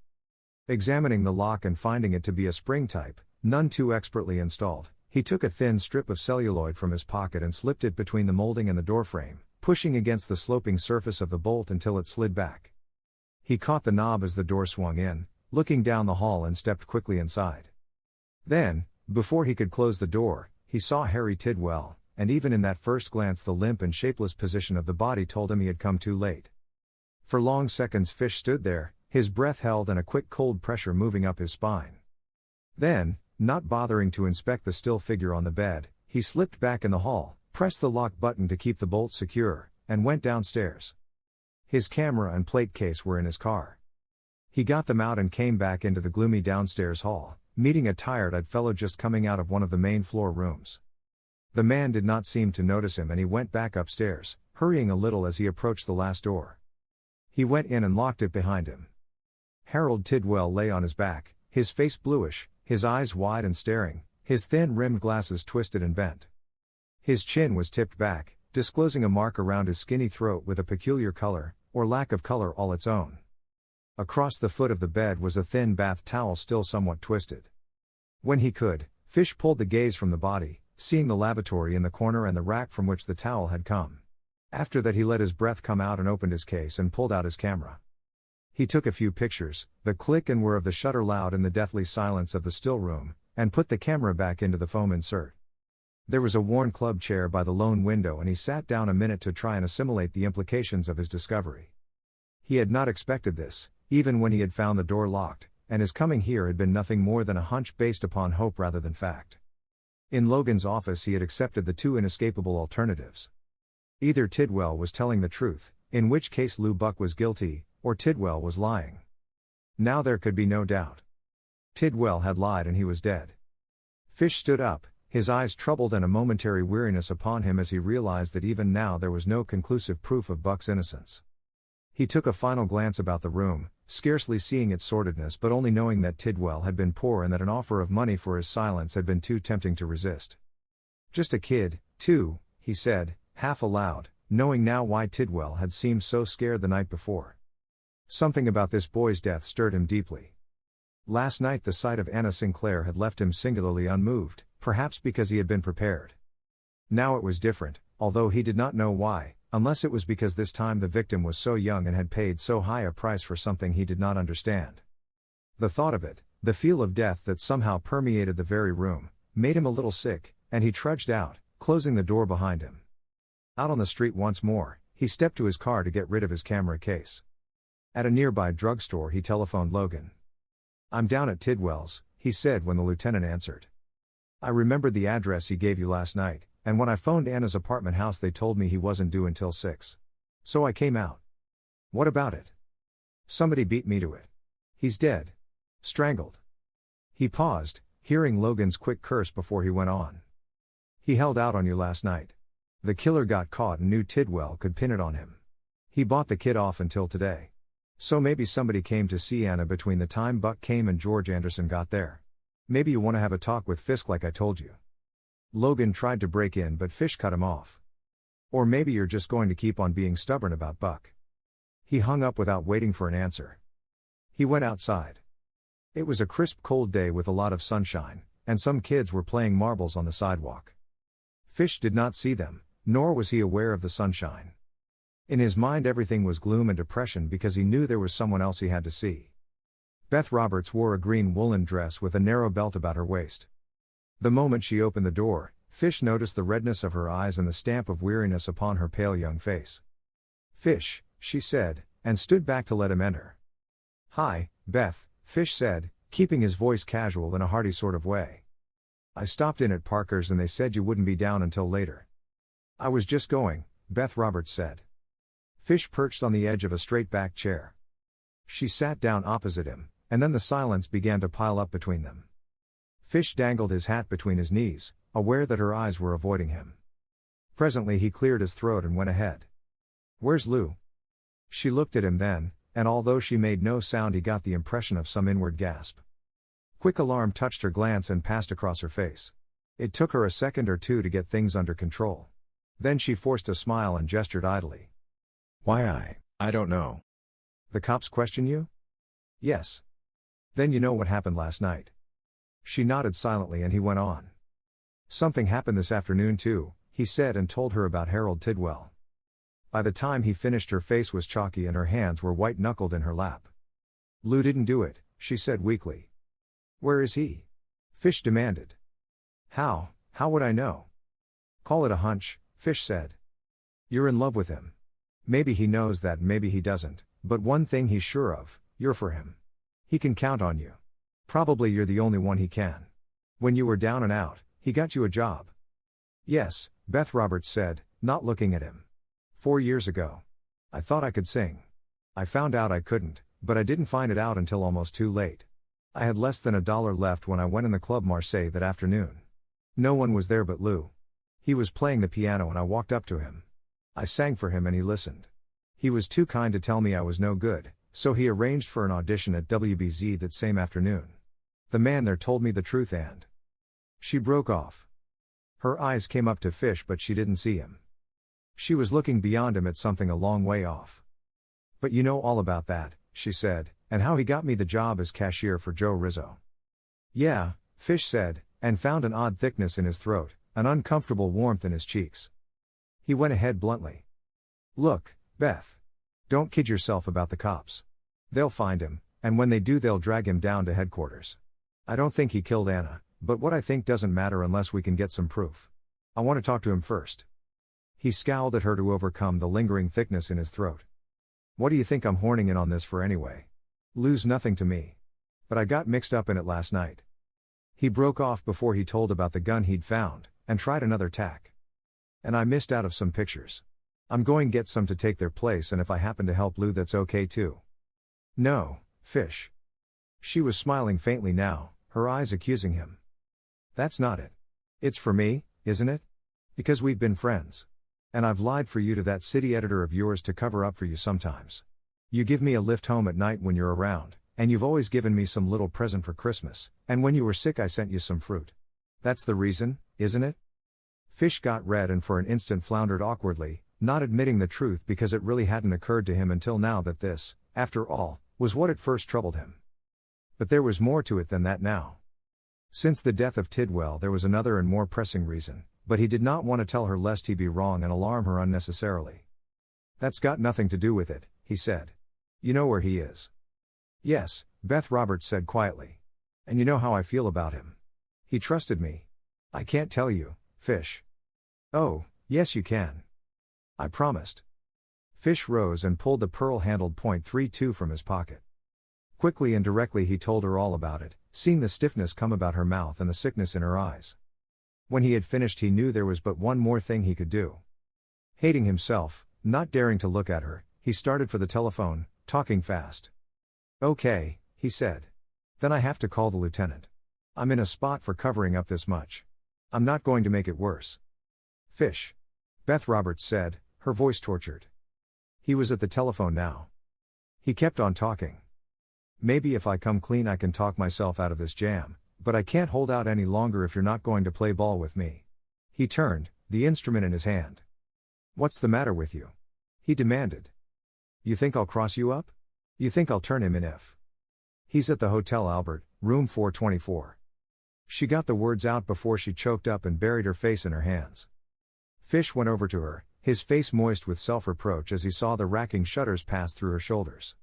Examining the lock and finding it to be a spring type, none too expertly installed, he took a thin strip of celluloid from his pocket and slipped it between the molding and the doorframe, pushing against the sloping surface of the bolt until it slid back. He caught the knob as the door swung in, looking down the hall and stepped quickly inside. Then, before he could close the door, he saw Harry Tidwell, and even in that first glance the limp and shapeless position of the body told him he had come too late. For long seconds Fish stood there, his breath held and a quick cold pressure moving up his spine. Then, not bothering to inspect the still figure on the bed, he slipped back in the hall, pressed the lock button to keep the bolt secure, and went downstairs. His camera and plate case were in his car. He got them out and came back into the gloomy downstairs hall, meeting a tired-eyed fellow just coming out of one of the main floor rooms. The man did not seem to notice him and he went back upstairs, hurrying a little as he approached the last door. He went in and locked it behind him. Harold Tidwell lay on his back, his face bluish, his eyes wide and staring, his thin-rimmed glasses twisted and bent. His chin was tipped back, disclosing a mark around his skinny throat with a peculiar color, or lack of color all its own. Across the foot of the bed was a thin bath towel still somewhat twisted. When he could, Fish pulled the gaze from the body, seeing the lavatory in the corner and the rack from which the towel had come. After that he let his breath come out and opened his case and pulled out his camera. He took a few pictures, the click and whir of the shutter loud in the deathly silence of the still room, and put the camera back into the foam insert. There was a worn club chair by the lone window and he sat down a minute to try and assimilate the implications of his discovery. He had not expected this, even when he had found the door locked, and his coming here had been nothing more than a hunch based upon hope rather than fact. In Logan's office he had accepted the two inescapable alternatives. Either Tidwell was telling the truth, in which case Lou Buck was guilty, or Tidwell was lying. Now there could be no doubt. Tidwell had lied and he was dead. Fish stood up, his eyes troubled and a momentary weariness upon him as he realized that even now there was no conclusive proof of Buck's innocence. He took a final glance about the room, scarcely seeing its sordidness but only knowing that Tidwell had been poor and that an offer of money for his silence had been too tempting to resist. Just a kid, too, he said, half aloud, knowing now why Tidwell had seemed so scared the night before. Something about this boy's death stirred him deeply. Last night the sight of Anna Sinclair had left him singularly unmoved, perhaps because he had been prepared. Now it was different, although he did not know why, unless it was because this time the victim was so young and had paid so high a price for something he did not understand. The thought of it, the feel of death that somehow permeated the very room, made him a little sick, and he trudged out, closing the door behind him. Out on the street once more, he stepped to his car to get rid of his camera case. At a nearby drugstore he telephoned Logan. "I'm down at Tidwell's," he said when the lieutenant answered. "I remembered the address he gave you last night, and when I phoned Anna's apartment house they told me he wasn't due until 6. So I came out." "What about it?" "Somebody beat me to it. He's dead. Strangled." He paused, hearing Logan's quick curse before he went on. "He held out on you last night. The killer got caught and knew Tidwell could pin it on him. He bought the kid off until today. So maybe somebody came to see Anna between the time Buck came and George Anderson got there. Maybe you want to have a talk with Fisk like I told you." Logan tried to break in but Fish cut him off. "Or maybe you're just going to keep on being stubborn about Buck." He hung up without waiting for an answer. He went outside. It was a crisp cold day with a lot of sunshine, and some kids were playing marbles on the sidewalk. Fish did not see them, nor was he aware of the sunshine. In his mind everything was gloom and depression because he knew there was someone else he had to see. Beth Roberts wore a green woolen dress with a narrow belt about her waist. The moment she opened the door, Fish noticed the redness of her eyes and the stamp of weariness upon her pale young face. "Fish," she said, and stood back to let him enter. "Hi, Beth," Fish said, keeping his voice casual in a hearty sort of way. "I stopped in at Parker's and they said you wouldn't be down until later." "I was just going," Beth Roberts said. Fish perched on the edge of a straight-backed chair. She sat down opposite him, and then the silence began to pile up between them. Fish dangled his hat between his knees, aware that her eyes were avoiding him. Presently he cleared his throat and went ahead. "Where's Lou?" She looked at him then, and although she made no sound he got the impression of some inward gasp. Quick alarm touched her glance and passed across her face. It took her a second or two to get things under control. Then she forced a smile and gestured idly. "Why I don't know." "The cops question you?" "Yes." "Then you know what happened last night." She nodded silently and he went on. "Something happened this afternoon too," he said and told her about Harold Tidwell. By the time he finished, her face was chalky and her hands were white-knuckled in her lap. Lou didn't do it, she said weakly. Where is he? Fish demanded. How would I know? Call it a hunch, Fish said. You're in love with him. Maybe he knows that, maybe he doesn't, but one thing he's sure of, you're for him. He can count on you. Probably you're the only one he can. When you were down and out, he got you a job. Yes, Beth Roberts said, not looking at him. 4 years ago. I thought I could sing. I found out I couldn't, but I didn't find it out until almost too late. I had less than $1 left when I went in the Club Marseille that afternoon. No one was there but Lou. He was playing the piano and I walked up to him. I sang for him and he listened. He was too kind to tell me I was no good, so he arranged for an audition at WBZ that same afternoon. The man there told me the truth and... She broke off. Her eyes came up to Fish but she didn't see him. She was looking beyond him at something a long way off. But you know all about that, she said, and how he got me the job as cashier for Joe Rizzo. Yeah, Fish said, and found an odd thickness in his throat, an uncomfortable warmth in his cheeks. He went ahead bluntly. Look, Beth. Don't kid yourself about the cops. They'll find him, and when they do they'll drag him down to headquarters. I don't think he killed Anna, but what I think doesn't matter unless we can get some proof. I want to talk to him first. He scowled at her to overcome the lingering thickness in his throat. What do you think I'm horning in on this for anyway? Lou's nothing to me. But I got mixed up in it last night. He broke off before he told about the gun he'd found, and tried another tack. And I missed out of some pictures. I'm going get some to take their place, and if I happen to help Lou that's okay too. No, Fish. She was smiling faintly now, her eyes accusing him. That's not it. It's for me, isn't it? Because we've been friends. And I've lied for you to that city editor of yours to cover up for you sometimes. You give me a lift home at night when you're around, and you've always given me some little present for Christmas, and when you were sick I sent you some fruit. That's the reason, isn't it? Fish got red and for an instant floundered awkwardly, not admitting the truth because it really hadn't occurred to him until now that this, after all, was what at first troubled him. But there was more to it than that now. Since the death of Tidwell there was another and more pressing reason, but he did not want to tell her lest he be wrong and alarm her unnecessarily. That's got nothing to do with it, he said. You know where he is. Yes, Beth Roberts said quietly. And you know how I feel about him. He trusted me. I can't tell you, Fish. Oh, yes you can. I promised. Fish rose and pulled the pearl-handled .32 from his pocket. Quickly and directly he told her all about it, seeing the stiffness come about her mouth and the sickness in her eyes. When he had finished he knew there was but one more thing he could do. Hating himself, not daring to look at her, he started for the telephone, talking fast. Okay, he said. Then I have to call the lieutenant. I'm in a spot for covering up this much. I'm not going to make it worse. Fish. Beth Roberts said, her voice tortured. He was at the telephone now. He kept on talking. Maybe if I come clean I can talk myself out of this jam, but I can't hold out any longer if you're not going to play ball with me. He turned, the instrument in his hand. What's the matter with you? He demanded. You think I'll cross you up? You think I'll turn him in if? He's at the Hotel Albert, room 424. She got the words out before she choked up and buried her face in her hands. Fish went over to her, his face moist with self-reproach as he saw the racking shudders pass through her shoulders.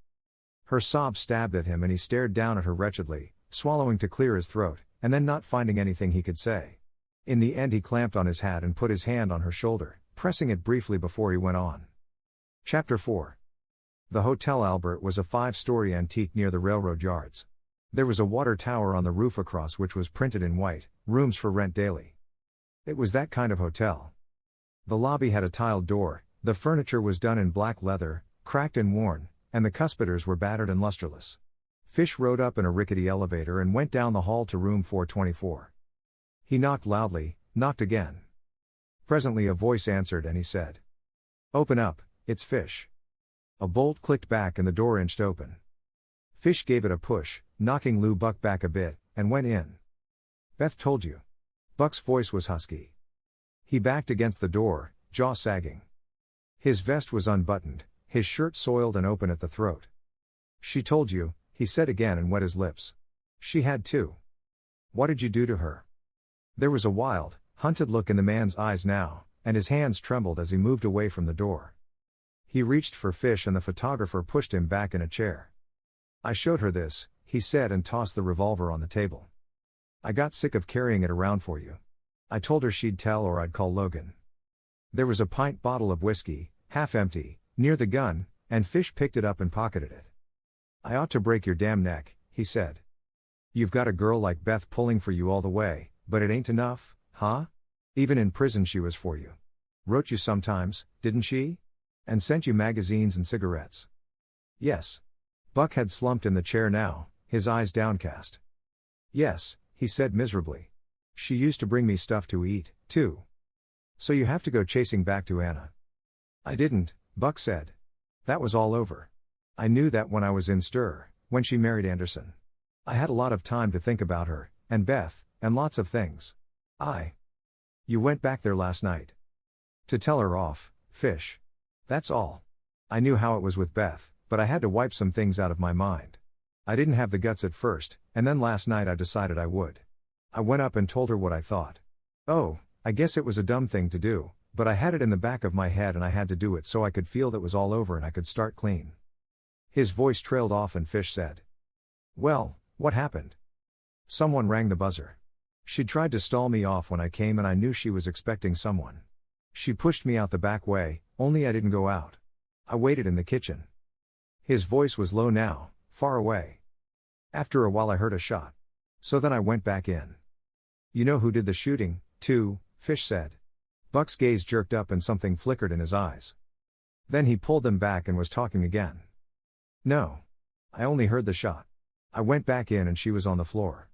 Her sobs stabbed at him and he stared down at her wretchedly, swallowing to clear his throat, and then not finding anything he could say. In the end he clamped on his hat and put his hand on her shoulder, pressing it briefly before he went on. Chapter 4. The Hotel Albert was a 5-story antique near the railroad yards. There was a water tower on the roof across which was printed in white, "Rooms for rent daily." It was that kind of hotel. The lobby had a tiled door, the furniture was done in black leather, cracked and worn, and the cuspidors were battered and lusterless. Fish rode up in a rickety elevator and went down the hall to room 424. He knocked loudly, knocked again. Presently a voice answered and he said, "Open up, it's Fish." A bolt clicked back and the door inched open. Fish gave it a push, knocking Lou Buck back a bit, and went in. "Beth told you." Buck's voice was husky. He backed against the door, jaw sagging. His vest was unbuttoned, his shirt soiled and open at the throat. "She told you," he said again and wet his lips. "She had too. What did you do to her?" There was a wild, hunted look in the man's eyes now, and his hands trembled as he moved away from the door. He reached for Fish and the photographer pushed him back in a chair. I showed her this, he said and tossed the revolver on the table. I got sick of carrying it around for you. I told her she'd tell or I'd call Logan. There was a pint bottle of whiskey, half empty, near the gun, and Fish picked it up and pocketed it. I ought to break your damn neck, he said. You've got a girl like Beth pulling for you all the way, but it ain't enough, huh? Even in prison she was for you. Wrote you sometimes, didn't she? And sent you magazines and cigarettes. Yes. Buck had slumped in the chair now, his eyes downcast. Yes, he said miserably. She used to bring me stuff to eat, too. So you have to go chasing back to Anna. I didn't, Buck said. That was all over. I knew that when I was in stir, when she married Anderson. I had a lot of time to think about her, and Beth, and lots of things. You went back there last night. To tell her off, Fish. That's all. I knew how it was with Beth, but I had to wipe some things out of my mind. I didn't have the guts at first, and then last night I decided I would. I went up and told her what I thought. Oh, I guess it was a dumb thing to do, but I had it in the back of my head and I had to do it so I could feel that was all over and I could start clean. His voice trailed off and Fish said. Well, what happened? Someone rang the buzzer. She'd tried to stall me off when I came and I knew she was expecting someone. She pushed me out the back way, only I didn't go out. I waited in the kitchen. His voice was low now, far away. After a while I heard a shot. So then I went back in. You know who did the shooting, too, Fish said. Buck's gaze jerked up and something flickered in his eyes. Then he pulled them back and was talking again. No. I only heard the shot. I went back in and she was on the floor.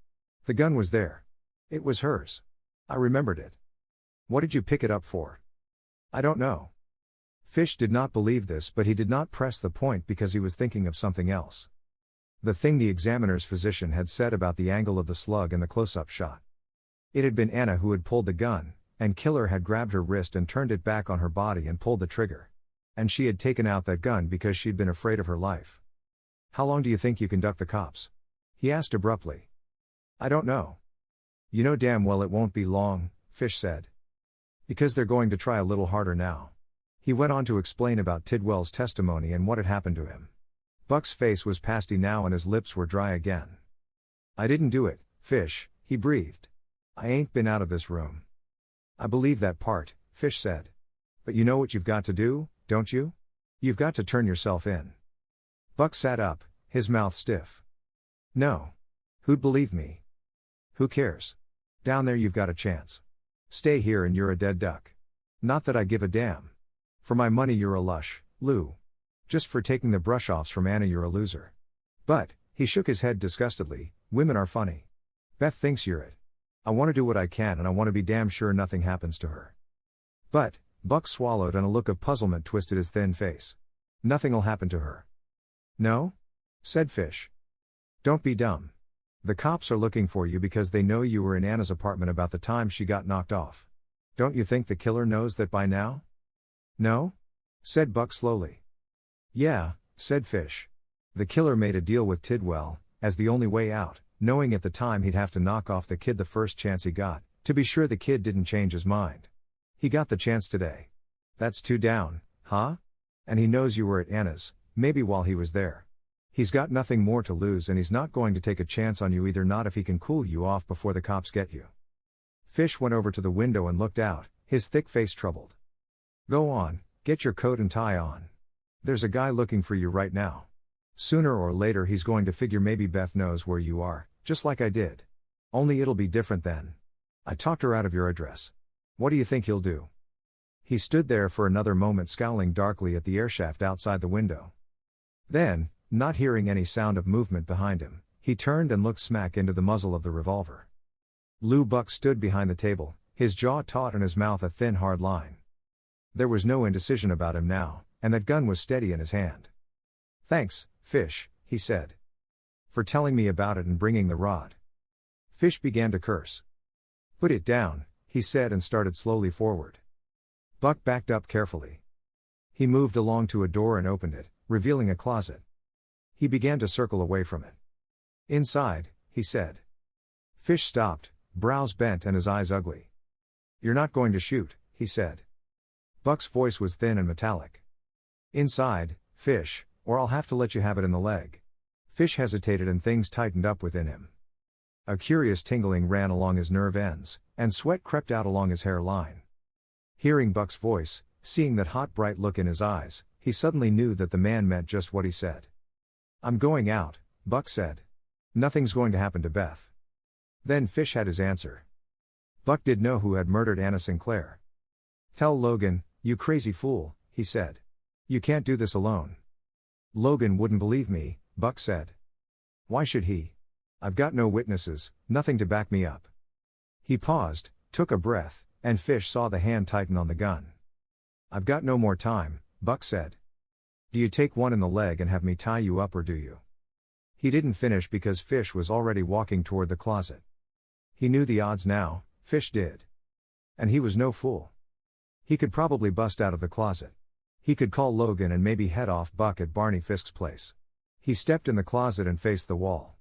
The gun was there. It was hers. I remembered it. What did you pick it up for? I don't know. Fish did not believe this, but he did not press the point because he was thinking of something else. The thing the examiner's physician had said about the angle of the slug in the close-up shot. It had been Anna who had pulled the gun, and Killer had grabbed her wrist and turned it back on her body and pulled the trigger. And she had taken out that gun because she'd been afraid of her life. How long do you think you can duck the cops? He asked abruptly. I don't know. You know damn well it won't be long, Fish said. Because they're going to try a little harder now. He went on to explain about Tidwell's testimony and what had happened to him. Buck's face was pasty now and his lips were dry again. I didn't do it, Fish, he breathed. I ain't been out of this room. I believe that part, Fish said. But you know what you've got to do, don't you? You've got to turn yourself in. Buck sat up, his mouth stiff. No. Who'd believe me? Who cares? Down there you've got a chance. Stay here and you're a dead duck. Not that I give a damn. For my money you're a lush, Lou. Just for taking the brush-offs from Anna you're a loser. But, he shook his head disgustedly, women are funny. Beth thinks you're it. I want to do what I can and I want to be damn sure nothing happens to her. But, Buck swallowed and a look of puzzlement twisted his thin face. Nothing'll happen to her. No? Said Fish. Don't be dumb. The cops are looking for you because they know you were in Anna's apartment about the time she got knocked off. Don't you think the killer knows that by now? No? Said Buck slowly. Yeah, said Fish. The killer made a deal with Tidwell, as the only way out, knowing at the time he'd have to knock off the kid the first chance he got, to be sure the kid didn't change his mind. He got the chance today. That's 2 down, huh? And he knows you were at Anna's, maybe while he was there. He's got nothing more to lose and he's not going to take a chance on you either, not if he can cool you off before the cops get you. Fish went over to the window and looked out, his thick face troubled. Go on, get your coat and tie on. There's a guy looking for you right now. Sooner or later he's going to figure maybe Beth knows where you are, just like I did. Only it'll be different then. I talked her out of your address. What do you think he'll do? He stood there for another moment scowling darkly at the airshaft outside the window. Then, not hearing any sound of movement behind him, he turned and looked smack into the muzzle of the revolver. Lou Buck stood behind the table, his jaw taut and his mouth a thin hard line. There was no indecision about him now, and that gun was steady in his hand. Thanks, Fish, he said. For telling me about it and bringing the rod. Fish began to curse. Put it down, he said and started slowly forward. Buck backed up carefully. He moved along to a door and opened it, revealing a closet. He began to circle away from it. Inside, he said. Fish stopped, brows bent and his eyes ugly. You're not going to shoot, he said. Buck's voice was thin and metallic. Inside, Fish, or I'll have to let you have it in the leg. Fish hesitated and things tightened up within him. A curious tingling ran along his nerve ends, and sweat crept out along his hairline. Hearing Buck's voice, seeing that hot bright look in his eyes, he suddenly knew that the man meant just what he said. "I'm going out," Buck said. "Nothing's going to happen to Beth." Then Fish had his answer. Buck did know who had murdered Anna Sinclair. "Tell Logan, you crazy fool," he said. "You can't do this alone." "Logan wouldn't believe me," Buck said. "Why should he? I've got no witnesses, nothing to back me up." He paused, took a breath, and Fish saw the hand tighten on the gun. "I've got no more time," Buck said. "Do you take one in the leg and have me tie you up, or do you?" He didn't finish because Fish was already walking toward the closet. He knew the odds now, Fish did. And he was no fool. He could probably bust out of the closet. He could call Logan and maybe head off Buck at Barney Fisk's place. He stepped in the closet and faced the wall.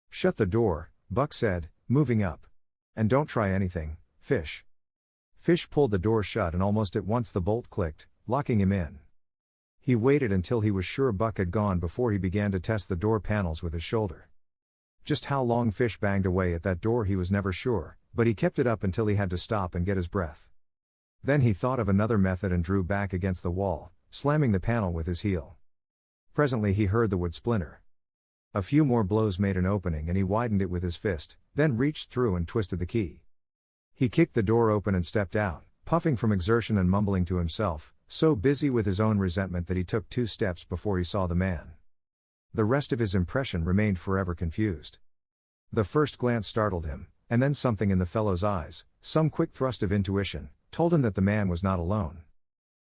"Shut the door," Buck said, moving up. "And don't try anything, Fish." Fish pulled the door shut and almost at once the bolt clicked, locking him in. He waited until he was sure Buck had gone before he began to test the door panels with his shoulder. Just how long Fish banged away at that door he was never sure, but he kept it up until he had to stop and get his breath. Then he thought of another method and drew back against the wall, slamming the panel with his heel. Presently he heard the wood splinter. A few more blows made an opening and he widened it with his fist, then reached through and twisted the key. He kicked the door open and stepped out, puffing from exertion and mumbling to himself, so busy with his own resentment that he took 2 steps before he saw the man. The rest of his impression remained forever confused. The first glance startled him, and then something in the fellow's eyes, some quick thrust of intuition, told him that the man was not alone.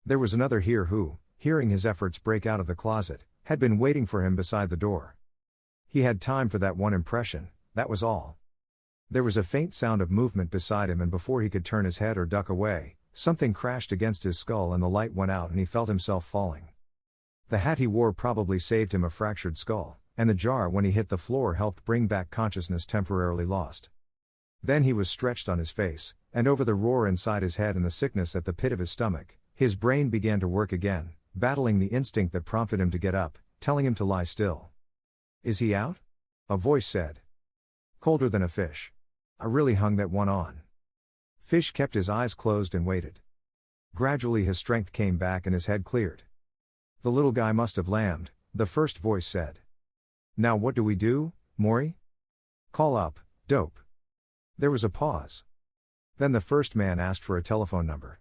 There was another here who, hearing his efforts break out of the closet, had been waiting for him beside the door. He had time for that one impression, that was all. There was a faint sound of movement beside him, and before he could turn his head or duck away, something crashed against his skull and the light went out and he felt himself falling. The hat he wore probably saved him a fractured skull, and the jar when he hit the floor helped bring back consciousness temporarily lost. Then he was stretched on his face, and over the roar inside his head and the sickness at the pit of his stomach, his brain began to work again, battling the instinct that prompted him to get up, telling him to lie still. "Is he out?" a voice said. "Colder than a fish. I really hung that one on." Fish kept his eyes closed and waited. Gradually his strength came back and his head cleared. "The little guy must have lammed," the first voice said. "Now what do we do, Maury?" "Call up, Dope." There was a pause. Then the first man asked for a telephone number.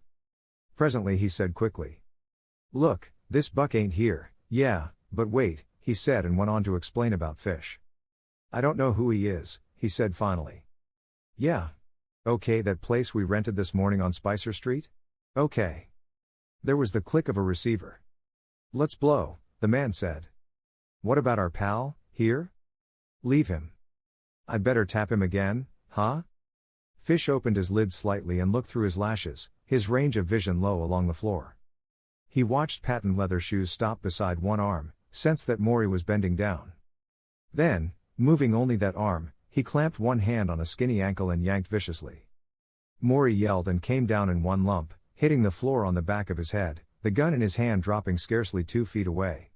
Presently he said quickly, "Look, this Buck ain't here." "Yeah, but wait," he said and went on to explain about Fish. "I don't know who he is," he said finally. "Yeah. Okay, that place we rented this morning on Spicer Street? Okay." There was the click of a receiver. "Let's blow," the man said. "What about our pal, here?" "Leave him." "I'd better tap him again, huh?" Fish opened his lids slightly and looked through his lashes, his range of vision low along the floor. He watched patent leather shoes stop beside one arm, sensed that Maury was bending down. Then, moving only that arm, he clamped one hand on a skinny ankle and yanked viciously. Maury yelled and came down in one lump, hitting the floor on the back of his head, the gun in his hand dropping scarcely 2 feet away.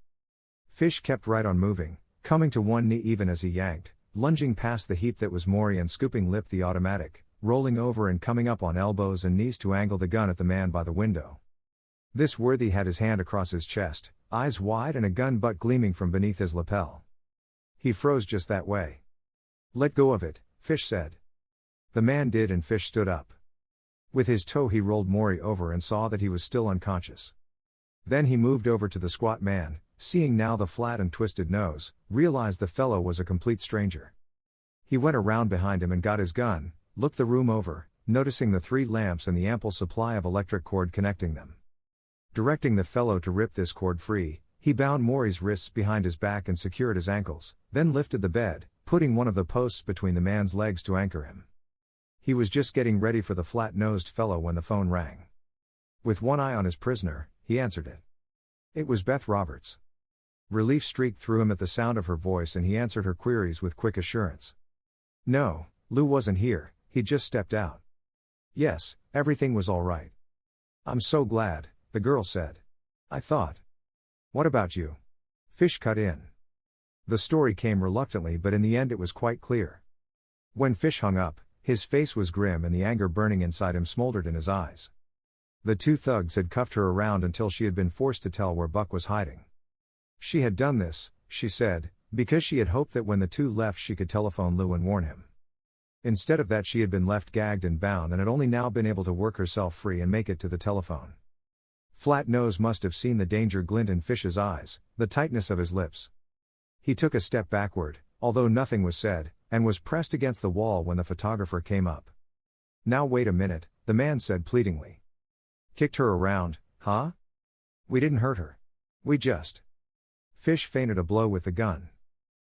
Fish kept right on moving, coming to one knee even as he yanked, lunging past the heap that was Maury and scooping lip the automatic, rolling over and coming up on elbows and knees to angle the gun at the man by the window. This worthy had his hand across his chest, eyes wide and a gun butt gleaming from beneath his lapel. He froze just that way. "Let go of it," Fish said. The man did and Fish stood up. With his toe he rolled Maury over and saw that he was still unconscious. Then he moved over to the squat man, seeing now the flat and twisted nose, realized the fellow was a complete stranger. He went around behind him and got his gun, looked the room over, noticing the 3 lamps and the ample supply of electric cord connecting them. Directing the fellow to rip this cord free, he bound Maury's wrists behind his back and secured his ankles, then lifted the bed, putting one of the posts between the man's legs to anchor him. He was just getting ready for the flat-nosed fellow when the phone rang. With one eye on his prisoner, he answered it. It was Beth Roberts. Relief streaked through him at the sound of her voice and he answered her queries with quick assurance. "No, Lou wasn't here, he'd just stepped out." "Yes, everything was all right." "I'm so glad," the girl said. "I thought What about you? Fish cut in. The story came reluctantly, but in the end it was quite clear. When Fish hung up, his face was grim and the anger burning inside him smoldered in his eyes. The two thugs had cuffed her around until she had been forced to tell where Buck was hiding. She had done this, she said, because she had hoped that when the two left she could telephone Lou and warn him. Instead of that, she had been left gagged and bound and had only now been able to work herself free and make it to the telephone. Flat Nose must have seen the danger glint in Fish's eyes, the tightness of his lips. He took a step backward, although nothing was said, and was pressed against the wall when the photographer came up. Now wait a minute, the man said pleadingly. Kicked her around, huh? We didn't hurt her. We just. Fish feinted a blow with the gun.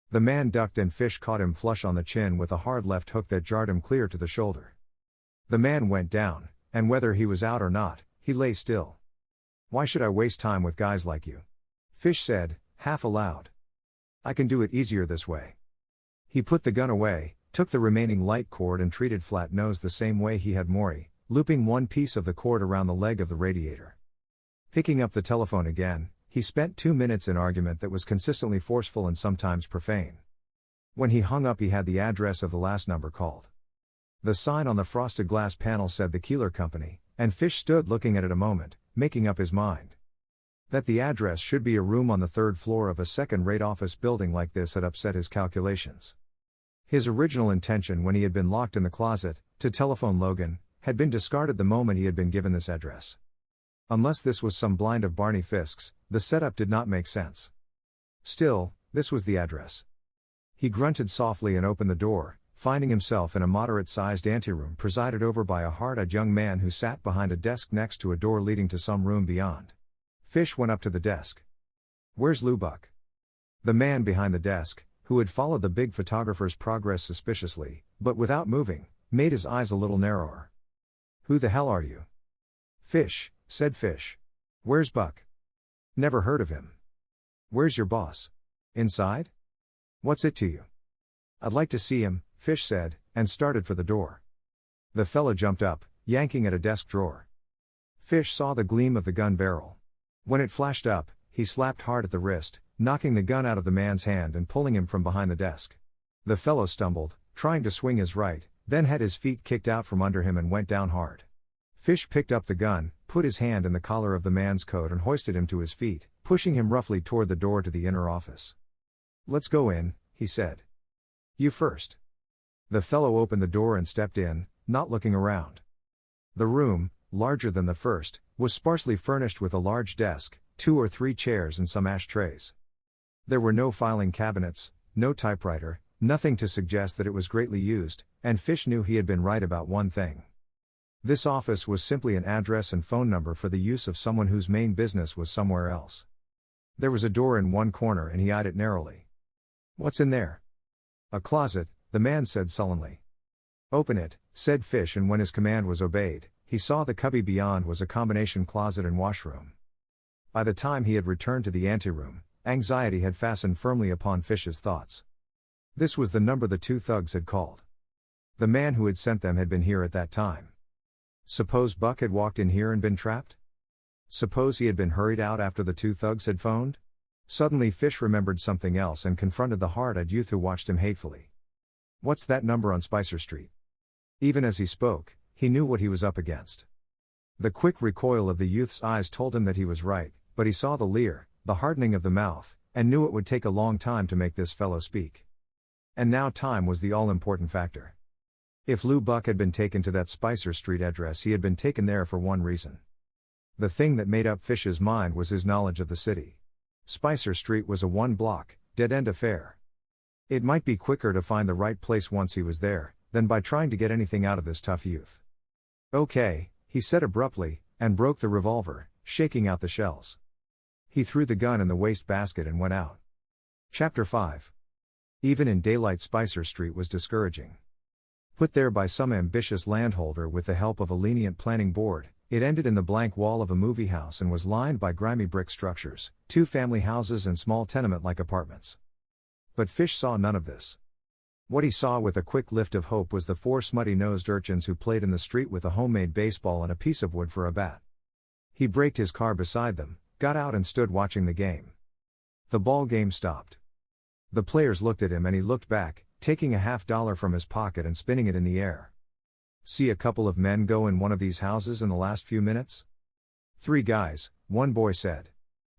The man ducked and Fish caught him flush on the chin with a hard left hook that jarred him clear to the shoulder. The man went down, and whether he was out or not, he lay still. Why should I waste time with guys like you? Fish said, half aloud. I can do it easier this way. He put the gun away, took the remaining light cord and treated Flat Nose the same way he had Maury, looping one piece of the cord around the leg of the radiator. Picking up the telephone again, he spent 2 minutes in argument that was consistently forceful and sometimes profane. When he hung up, he had the address of the last number called. The sign on the frosted glass panel said the Keeler Company, and Fish stood looking at it a moment, making up his mind. That the address should be a room on the 3rd floor of a second-rate office building like this had upset his calculations. His original intention when he had been locked in the closet, to telephone Logan, had been discarded the moment he had been given this address. Unless this was some blind of Barney Fisk's, the setup did not make sense. Still, this was the address. He grunted softly and opened the door, finding himself in a moderate-sized anteroom presided over by a hard-eyed young man who sat behind a desk next to a door leading to some room beyond. Fish went up to the desk. Where's Lou Buck? The man behind the desk, who had followed the big photographer's progress suspiciously, but without moving, made his eyes a little narrower. Who the hell are you? Fish, said Fish. Where's Buck? Never heard of him. Where's your boss? Inside? What's it to you? I'd like to see him, Fish said, and started for the door. The fellow jumped up, yanking at a desk drawer. Fish saw the gleam of the gun barrel. When it flashed up, he slapped hard at the wrist, knocking the gun out of the man's hand and pulling him from behind the desk. The fellow stumbled, trying to swing his right, then had his feet kicked out from under him and went down hard. Fish picked up the gun, put his hand in the collar of the man's coat and hoisted him to his feet, pushing him roughly toward the door to the inner office. Let's go in, he said. You first. The fellow opened the door and stepped in, not looking around. The room, larger than the first, was sparsely furnished with a large desk, 2 or 3 chairs and some ashtrays. There were no filing cabinets, no typewriter, nothing to suggest that it was greatly used, and Fish knew he had been right about one thing. This office was simply an address and phone number for the use of someone whose main business was somewhere else. There was a door in one corner and he eyed it narrowly. What's in there? A closet, the man said sullenly. Open it, said Fish, and when his command was obeyed, he saw the cubby beyond was a combination closet and washroom. By the time he had returned to the anteroom, anxiety had fastened firmly upon Fish's thoughts. This was the number the two thugs had called. The man who had sent them had been here at that time. Suppose Buck had walked in here and been trapped? Suppose he had been hurried out after the two thugs had phoned? Suddenly Fish remembered something else and confronted the hard-eyed youth who watched him hatefully. What's that number on Spicer Street? Even as he spoke, he knew what he was up against. The quick recoil of the youth's eyes told him that he was right, but he saw the leer, the hardening of the mouth, and knew it would take a long time to make this fellow speak. And now time was the all-important factor. If Lou Buck had been taken to that Spicer Street address, he had been taken there for one reason. The thing that made up Fish's mind was his knowledge of the city. Spicer Street was a one-block, dead-end affair. It might be quicker to find the right place once he was there, than by trying to get anything out of this tough youth. Okay, he said abruptly, and broke the revolver, shaking out the shells. He threw the gun in the wastebasket and went out. Chapter 5. Even in daylight, Spicer Street was discouraging. Put there by some ambitious landholder with the help of a lenient planning board, it ended in the blank wall of a movie house and was lined by grimy brick structures, 2 family houses and small tenement-like apartments. But Fish saw none of this. What he saw with a quick lift of hope was the 4 smutty-nosed urchins who played in the street with a homemade baseball and a piece of wood for a bat. He braked his car beside them, got out and stood watching the game. The ball game stopped. The players looked at him and he looked back, taking a $50 from his pocket and spinning it in the air. See a couple of men go in one of these houses in the last few minutes? 3 guys, one boy said.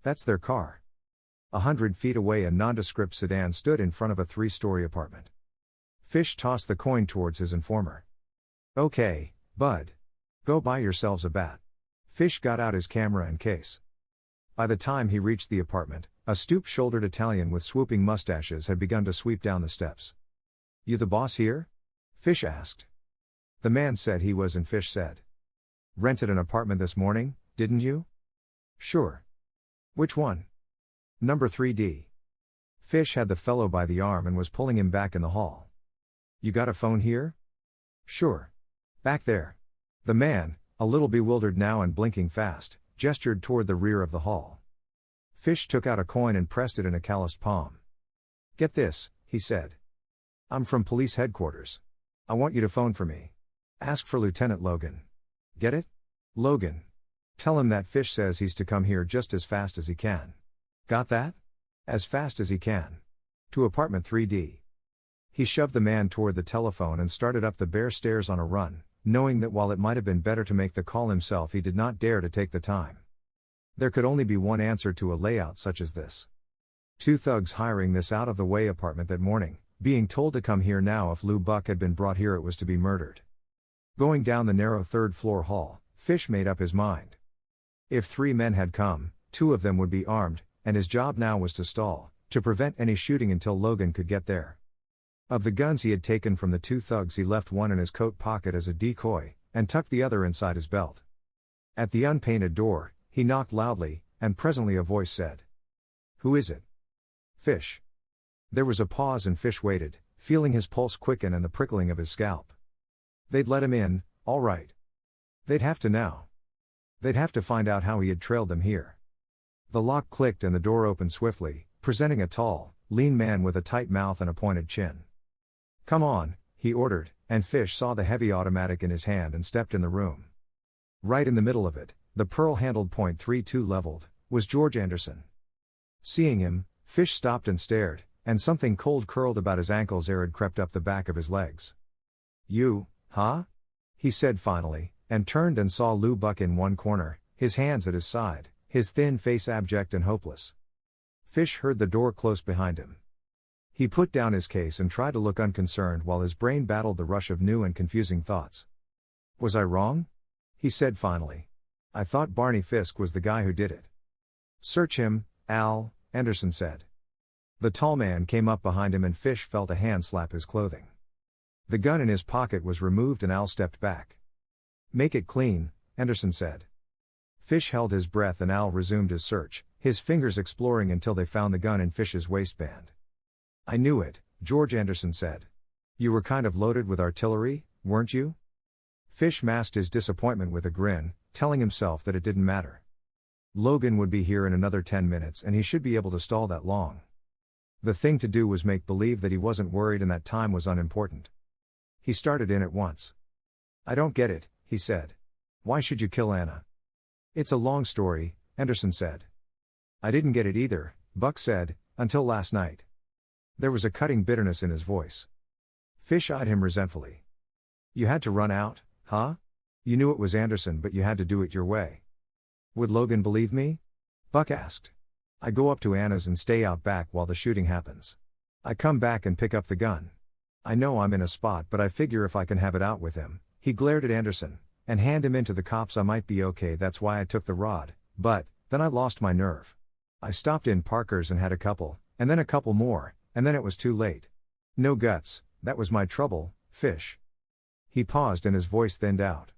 That's their car. 100 feet away a nondescript sedan stood in front of a 3-story apartment. Fish tossed the coin towards his informer. Okay, bud. Go buy yourselves a bat. Fish got out his camera and case. By the time he reached the apartment, a stoop-shouldered Italian with swooping mustaches had begun to sweep down the steps. You the boss here? Fish asked. The man said he was and Fish said. Rented an apartment this morning, didn't you? Sure. Which one? Number 3D. Fish had the fellow by the arm and was pulling him back in the hall. You got a phone here? Sure. Back there. The man, a little bewildered now and blinking fast, gestured toward the rear of the hall. Fish took out a coin and pressed it in a calloused palm. Get this, he said. I'm from police headquarters. I want you to phone for me. Ask for Lieutenant Logan. Get it? Logan. Tell him that Fish says he's to come here just as fast as he can. Got that? As fast as he can. To apartment 3D. He shoved the man toward the telephone and started up the bare stairs on a run, knowing that while it might have been better to make the call himself, he did not dare to take the time. There could only be one answer to a layout such as this. 2 thugs hiring this out-of-the-way apartment that morning, being told to come here now if Lou Buck had been brought here it was to be murdered. Going down the narrow 3rd-floor hall, Fish made up his mind. If 3 men had come, 2 of them would be armed, and his job now was to stall, to prevent any shooting until Logan could get there. Of the guns he had taken from the 2 thugs he left one in his coat pocket as a decoy, and tucked the other inside his belt. At the unpainted door, he knocked loudly, and presently a voice said. Who is it? Fish. There was a pause and Fish waited, feeling his pulse quicken and the prickling of his scalp. They'd let him in, all right. They'd have to now. They'd have to find out how he had trailed them here. The lock clicked and the door opened swiftly, presenting a tall, lean man with a tight mouth and a pointed chin. Come on, he ordered, and Fish saw the heavy automatic in his hand and stepped in the room. Right in the middle of it, the pearl-handled .32 leveled, was George Anderson. Seeing him, Fish stopped and stared, and something cold curled about his ankles ere it crept up the back of his legs. You, huh? He said finally, and turned and saw Lou Buck in one corner, his hands at his side, his thin face abject and hopeless. Fish heard the door close behind him. He put down his case and tried to look unconcerned while his brain battled the rush of new and confusing thoughts. Was I wrong? He said finally. I thought Barney Fisk was the guy who did it. Search him, Al, Anderson said. The tall man came up behind him and Fish felt a hand slap his clothing. The gun in his pocket was removed and Al stepped back. Make it clean, Anderson said. Fish held his breath and Al resumed his search, his fingers exploring until they found the gun in Fish's waistband. I knew it, George Anderson said. You were kind of loaded with artillery, weren't you? Fish masked his disappointment with a grin, telling himself that it didn't matter. Logan would be here in another 10 minutes and he should be able to stall that long. The thing to do was make believe that he wasn't worried and that time was unimportant. He started in at once. I don't get it, he said. Why should you kill Anna? It's a long story, Anderson said. I didn't get it either, Buck said, until last night. There was a cutting bitterness in his voice. Fish eyed him resentfully. You had to run out, huh? You knew it was Anderson but you had to do it your way. Would Logan believe me? Buck asked. I go up to Anna's and stay out back while the shooting happens. I come back and pick up the gun. I know I'm in a spot but I figure if I can have it out with him, he glared at Anderson, and hand him in to the cops I might be okay. That's why I took the rod, but, then I lost my nerve. I stopped in Parker's and had a couple, and then a couple more, and then it was too late. No guts, that was my trouble, Fish. He paused and his voice thinned out.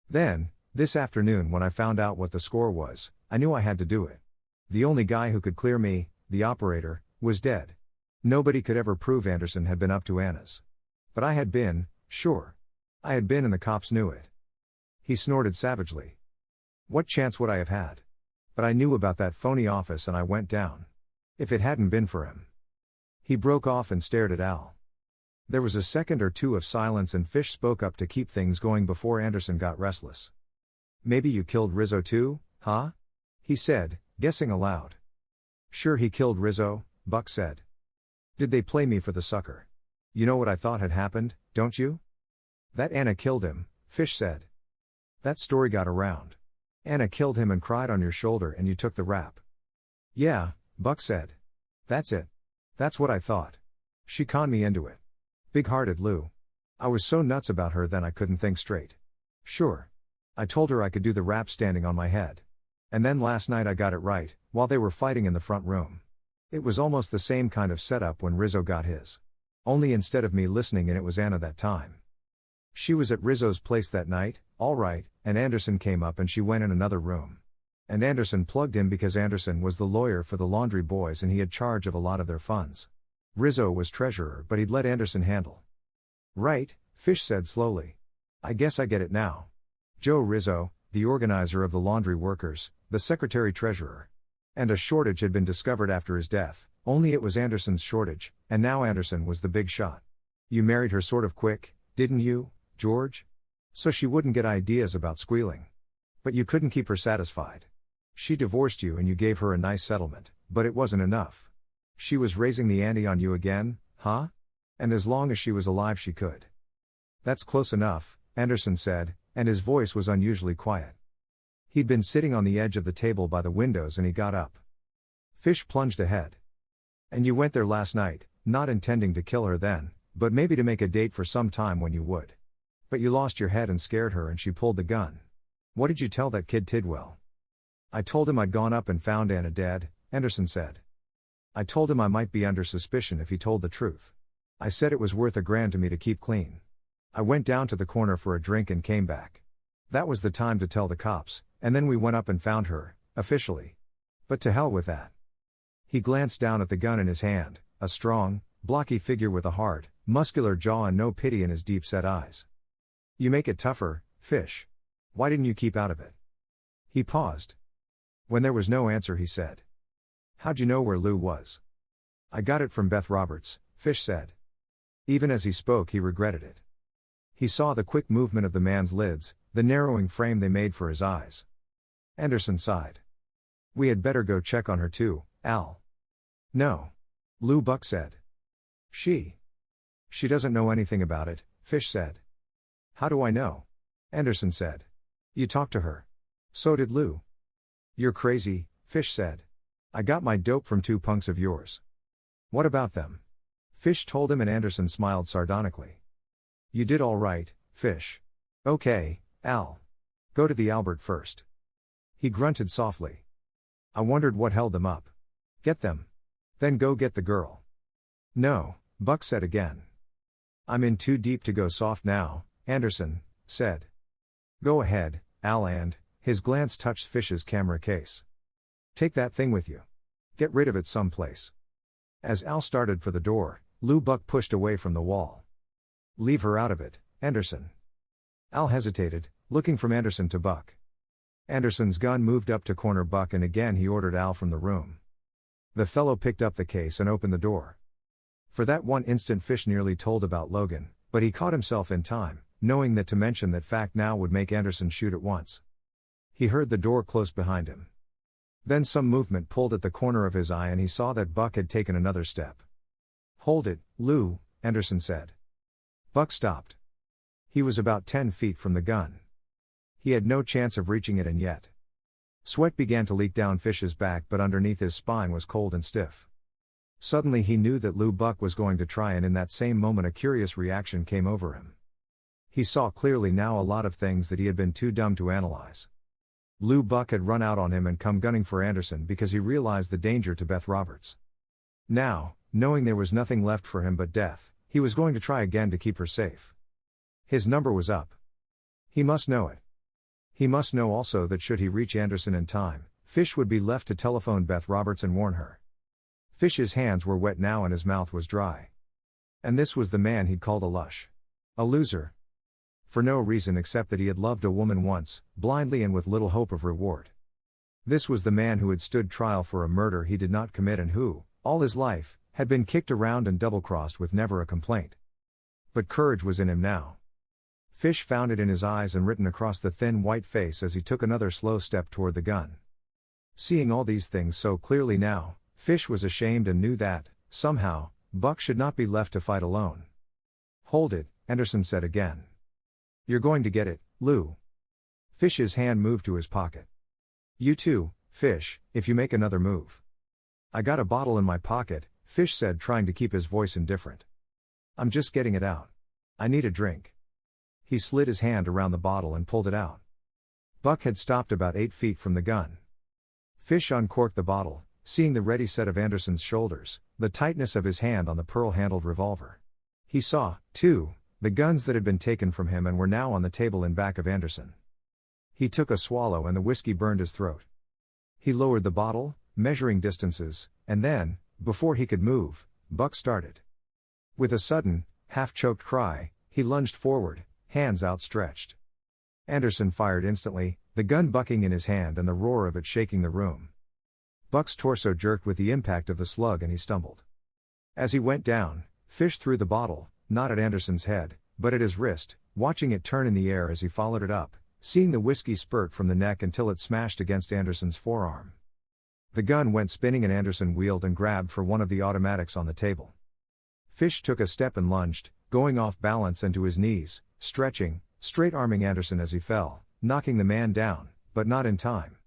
Then, this afternoon when I found out what the score was, I knew I had to do it. The only guy who could clear me, the operator, was dead. Nobody could ever prove Anderson had been up to Anna's. But I had been, sure. I had been and the cops knew it. He snorted savagely. What chance would I have had? But I knew about that phony office and I went down. If it hadn't been for him. He broke off and stared at Al. There was a second or two of silence and Fish spoke up to keep things going before Anderson got restless. Maybe you killed Rizzo too, huh? He said, guessing aloud. Sure he killed Rizzo, Buck said. Did they play me for the sucker? You know what I thought had happened, don't you? That Anna killed him, Fish said. That story got around. Anna killed him and cried on your shoulder and you took the rap. Yeah, Buck said. That's it. That's what I thought. She conned me into it. Big-hearted Lou. I was so nuts about her then I couldn't think straight. Sure. I told her I could do the rap standing on my head. And then last night I got it right, while they were fighting in the front room. It was almost the same kind of setup when Rizzo got his. Only instead of me listening in it was Anna that time. She was at Rizzo's place that night, all right, and Anderson came up and she went in another room. And Anderson plugged in because Anderson was the lawyer for the Laundry Boys and he had charge of a lot of their funds. Rizzo was treasurer but he'd let Anderson handle. Right, Fish said slowly. I guess I get it now. Joe Rizzo, the organizer of the laundry workers, the secretary-treasurer. And a shortage had been discovered after his death, only it was Anderson's shortage, and now Anderson was the big shot. You married her sort of quick, didn't you, George? So she wouldn't get ideas about squealing. But you couldn't keep her satisfied. She divorced you and you gave her a nice settlement, but it wasn't enough. She was raising the ante on you again, huh? And as long as she was alive she could. That's close enough, Anderson said, and his voice was unusually quiet. He'd been sitting on the edge of the table by the windows and he got up. Fish plunged ahead. And you went there last night, not intending to kill her then, but maybe to make a date for some time when you would. But you lost your head and scared her and she pulled the gun. What did you tell that kid Tidwell? I told him I'd gone up and found Anna dead, Anderson said. I told him I might be under suspicion if he told the truth. I said it was worth $1,000 to me to keep clean. I went down to the corner for a drink and came back. That was the time to tell the cops, and then we went up and found her, officially. But to hell with that. He glanced down at the gun in his hand, a strong, blocky figure with a hard, muscular jaw and no pity in his deep-set eyes. You make it tougher, Fish. Why didn't you keep out of it? He paused. When there was no answer he said. How'd you know where Lou was? I got it from Beth Roberts, Fish said. Even as he spoke he regretted it. He saw the quick movement of the man's lids, the narrowing frame they made for his eyes. Anderson sighed. We had better go check on her too, Al. No. Lou Buck said. She doesn't know anything about it, Fish said. How do I know? Anderson said. You talked to her. So did Lou. You're crazy, Fish said. I got my dope from 2 punks of yours. What about them? Fish told him and Anderson smiled sardonically. You did all right, Fish. Okay, Al. Go to the Albert first. He grunted softly. I wondered what held them up. Get them. Then go get the girl. No, Buck said again. I'm in too deep to go soft now, Anderson said. Go ahead, Al, and his glance touched Fish's camera case. Take that thing with you. Get rid of it someplace. As Al started for the door, Lou Buck pushed away from the wall. Leave her out of it, Anderson. Al hesitated, looking from Anderson to Buck. Anderson's gun moved up to corner Buck and again he ordered Al from the room. The fellow picked up the case and opened the door. For that one instant Fish nearly told about Logan, but he caught himself in time, knowing that to mention that fact now would make Anderson shoot at once. He heard the door close behind him. Then some movement pulled at the corner of his eye and he saw that Buck had taken another step. Hold it, Lou, Anderson said. Buck stopped. He was about 10 feet from the gun. He had no chance of reaching it and yet. Sweat began to leak down Fish's back but underneath his spine was cold and stiff. Suddenly he knew that Lou Buck was going to try and in that same moment a curious reaction came over him. He saw clearly now a lot of things that he had been too dumb to analyze. Lou Buck had run out on him and come gunning for Anderson because he realized the danger to Beth Roberts. Now, knowing there was nothing left for him but death, he was going to try again to keep her safe. His number was up. He must know it. He must know also that should he reach Anderson in time, Fish would be left to telephone Beth Roberts and warn her. Fish's hands were wet now and his mouth was dry. And this was the man he'd called a lush. A loser. For no reason except that he had loved a woman once, blindly and with little hope of reward. This was the man who had stood trial for a murder he did not commit and who, all his life, had been kicked around and double-crossed with never a complaint. But courage was in him now. Fish found it in his eyes and written across the thin white face as he took another slow step toward the gun. Seeing all these things so clearly now, Fish was ashamed and knew that, somehow, Buck should not be left to fight alone. "Hold it," Anderson said again. "You're going to get it, Lou." Fish's hand moved to his pocket. "You too, Fish, if you make another move." "I got a bottle in my pocket," Fish said, trying to keep his voice indifferent. "I'm just getting it out. I need a drink." He slid his hand around the bottle and pulled it out. Buck had stopped about 8 feet from the gun. Fish uncorked the bottle, seeing the ready set of Anderson's shoulders, the tightness of his hand on the pearl-handled revolver. He saw, too, the guns that had been taken from him and were now on the table in back of Anderson. He took a swallow and the whiskey burned his throat. He lowered the bottle, measuring distances, and then, before he could move, Buck started. With a sudden, half-choked cry, he lunged forward, hands outstretched. Anderson fired instantly, the gun bucking in his hand and the roar of it shaking the room. Buck's torso jerked with the impact of the slug and he stumbled. As he went down, Fish threw the bottle, not at Anderson's head, but at his wrist, watching it turn in the air as he followed it up, seeing the whiskey spurt from the neck until it smashed against Anderson's forearm. The gun went spinning and Anderson wheeled and grabbed for one of the automatics on the table. Fish took a step and lunged, going off balance and to his knees, stretching, straight-arming Anderson as he fell, knocking the man down, but not in time.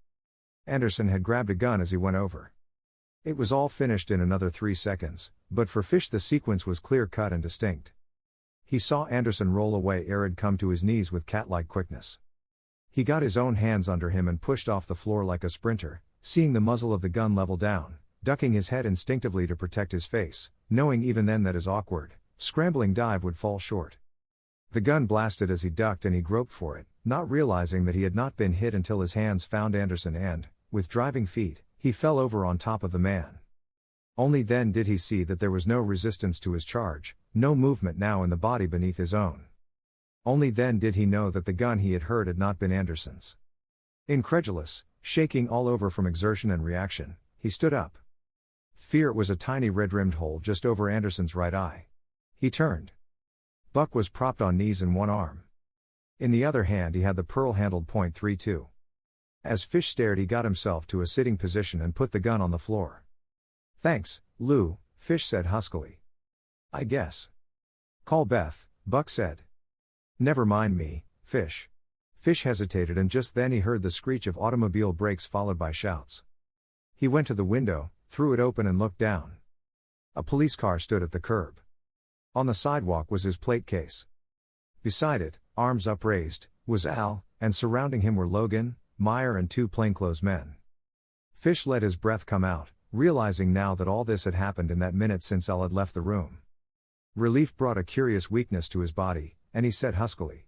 Anderson had grabbed a gun as he went over. It was all finished in another 3 seconds, but for Fish the sequence was clear-cut and distinct. He saw Anderson roll away ere he'd come to his knees with cat-like quickness. He got his own hands under him and pushed off the floor like a sprinter, seeing the muzzle of the gun level down, ducking his head instinctively to protect his face, knowing even then that his awkward, scrambling dive would fall short. The gun blasted as he ducked and he groped for it, not realizing that he had not been hit until his hands found Anderson and, with driving feet, he fell over on top of the man. Only then did he see that there was no resistance to his charge, no movement now in the body beneath his own. Only then did he know that the gun he had heard had not been Anderson's. Incredulous, shaking all over from exertion and reaction, he stood up. Fear was a tiny red-rimmed hole just over Anderson's right eye. He turned. Buck was propped on knees in one arm. In the other hand he had the pearl-handled .32. As Fish stared he got himself to a sitting position and put the gun on the floor. "Thanks, Lou," Fish said huskily. "I guess." "Call Beth," Buck said. "Never mind me, Fish." Fish hesitated and just then he heard the screech of automobile brakes followed by shouts. He went to the window, threw it open and looked down. A police car stood at the curb. On the sidewalk was his plate case. Beside it, arms upraised, was Al, and surrounding him were Logan, Meyer and 2 plainclothes men. Fish let his breath come out, realizing now that all this had happened in that minute since Al had left the room. Relief brought a curious weakness to his body, and he said huskily,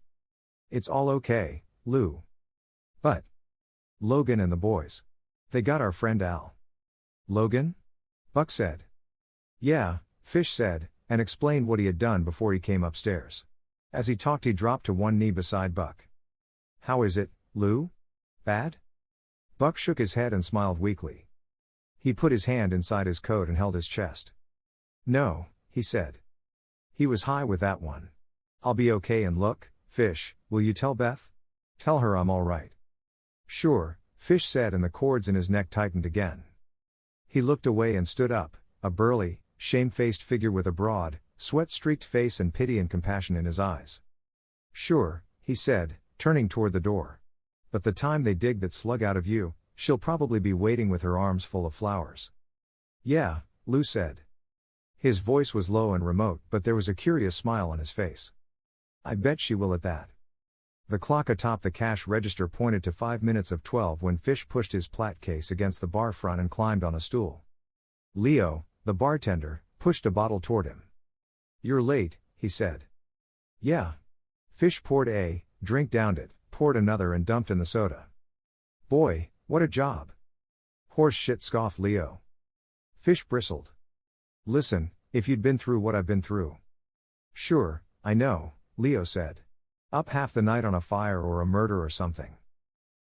"It's all okay, Lou." "But Logan and the boys. They got our friend Al." "Logan?" Buck said. "Yeah," Fish said, and explained what he had done before he came upstairs. As he talked he dropped to one knee beside Buck. "How is it, Lou? Bad?" Buck shook his head and smiled weakly. He put his hand inside his coat and held his chest. "No," he said. He was high with that one. "I'll be okay and look, Fish, will you tell Beth? Tell her I'm all right." "Sure," Fish said and the cords in his neck tightened again. He looked away and stood up, a burly, shame-faced figure with a broad, sweat-streaked face and pity and compassion in his eyes. "Sure," he said, turning toward the door. "But the time they dig that slug out of you, she'll probably be waiting with her arms full of flowers." "Yeah," Lou said. His voice was low and remote but there was a curious smile on his face. "I bet she will at that." The clock atop the cash register pointed to 5 minutes of 12 when Fish pushed his plat case against the bar front and climbed on a stool. Leo, the bartender, pushed a bottle toward him. "You're late," he said. "Yeah." Fish poured a drink, downed it, poured another and dumped in the soda. "Boy, what a job." "Horse shit," scoffed Leo. Fish bristled. "Listen, if you'd been through what I've been through." "Sure, I know," Leo said. "Up half the night on a fire or a murder or something."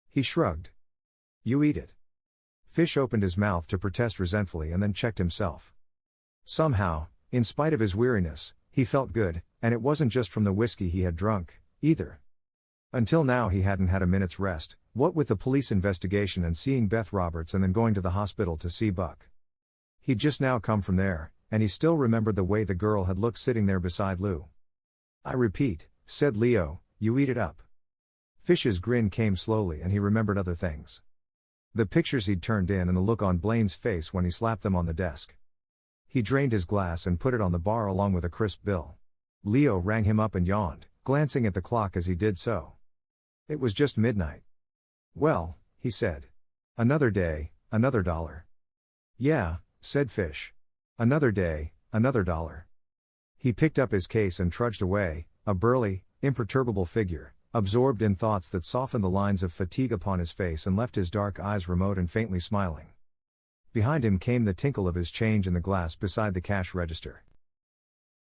He shrugged. "You eat it." Fish opened his mouth to protest resentfully and then checked himself. Somehow, in spite of his weariness, he felt good, and it wasn't just from the whiskey he had drunk, either. Until now he hadn't had a minute's rest, What with the police investigation and seeing Beth Roberts and then going to the hospital to see Buck. He'd just now come from there, and he still remembered the way the girl had looked sitting there beside Lou. "I repeat," said Leo, "you eat it up." Fish's grin came slowly and he remembered other things. The pictures he'd turned in and the look on Blaine's face when he slapped them on the desk. He drained his glass and put it on the bar along with a crisp bill. Leo rang him up and yawned, glancing at the clock as he did so. It was just midnight. "Well," he said. "Another day, another dollar." "Yeah," said Fish. "Another day, another dollar." He picked up his case and trudged away, a burly, imperturbable figure, absorbed in thoughts that softened the lines of fatigue upon his face and left his dark eyes remote and faintly smiling. Behind him came the tinkle of his change in the glass beside the cash register.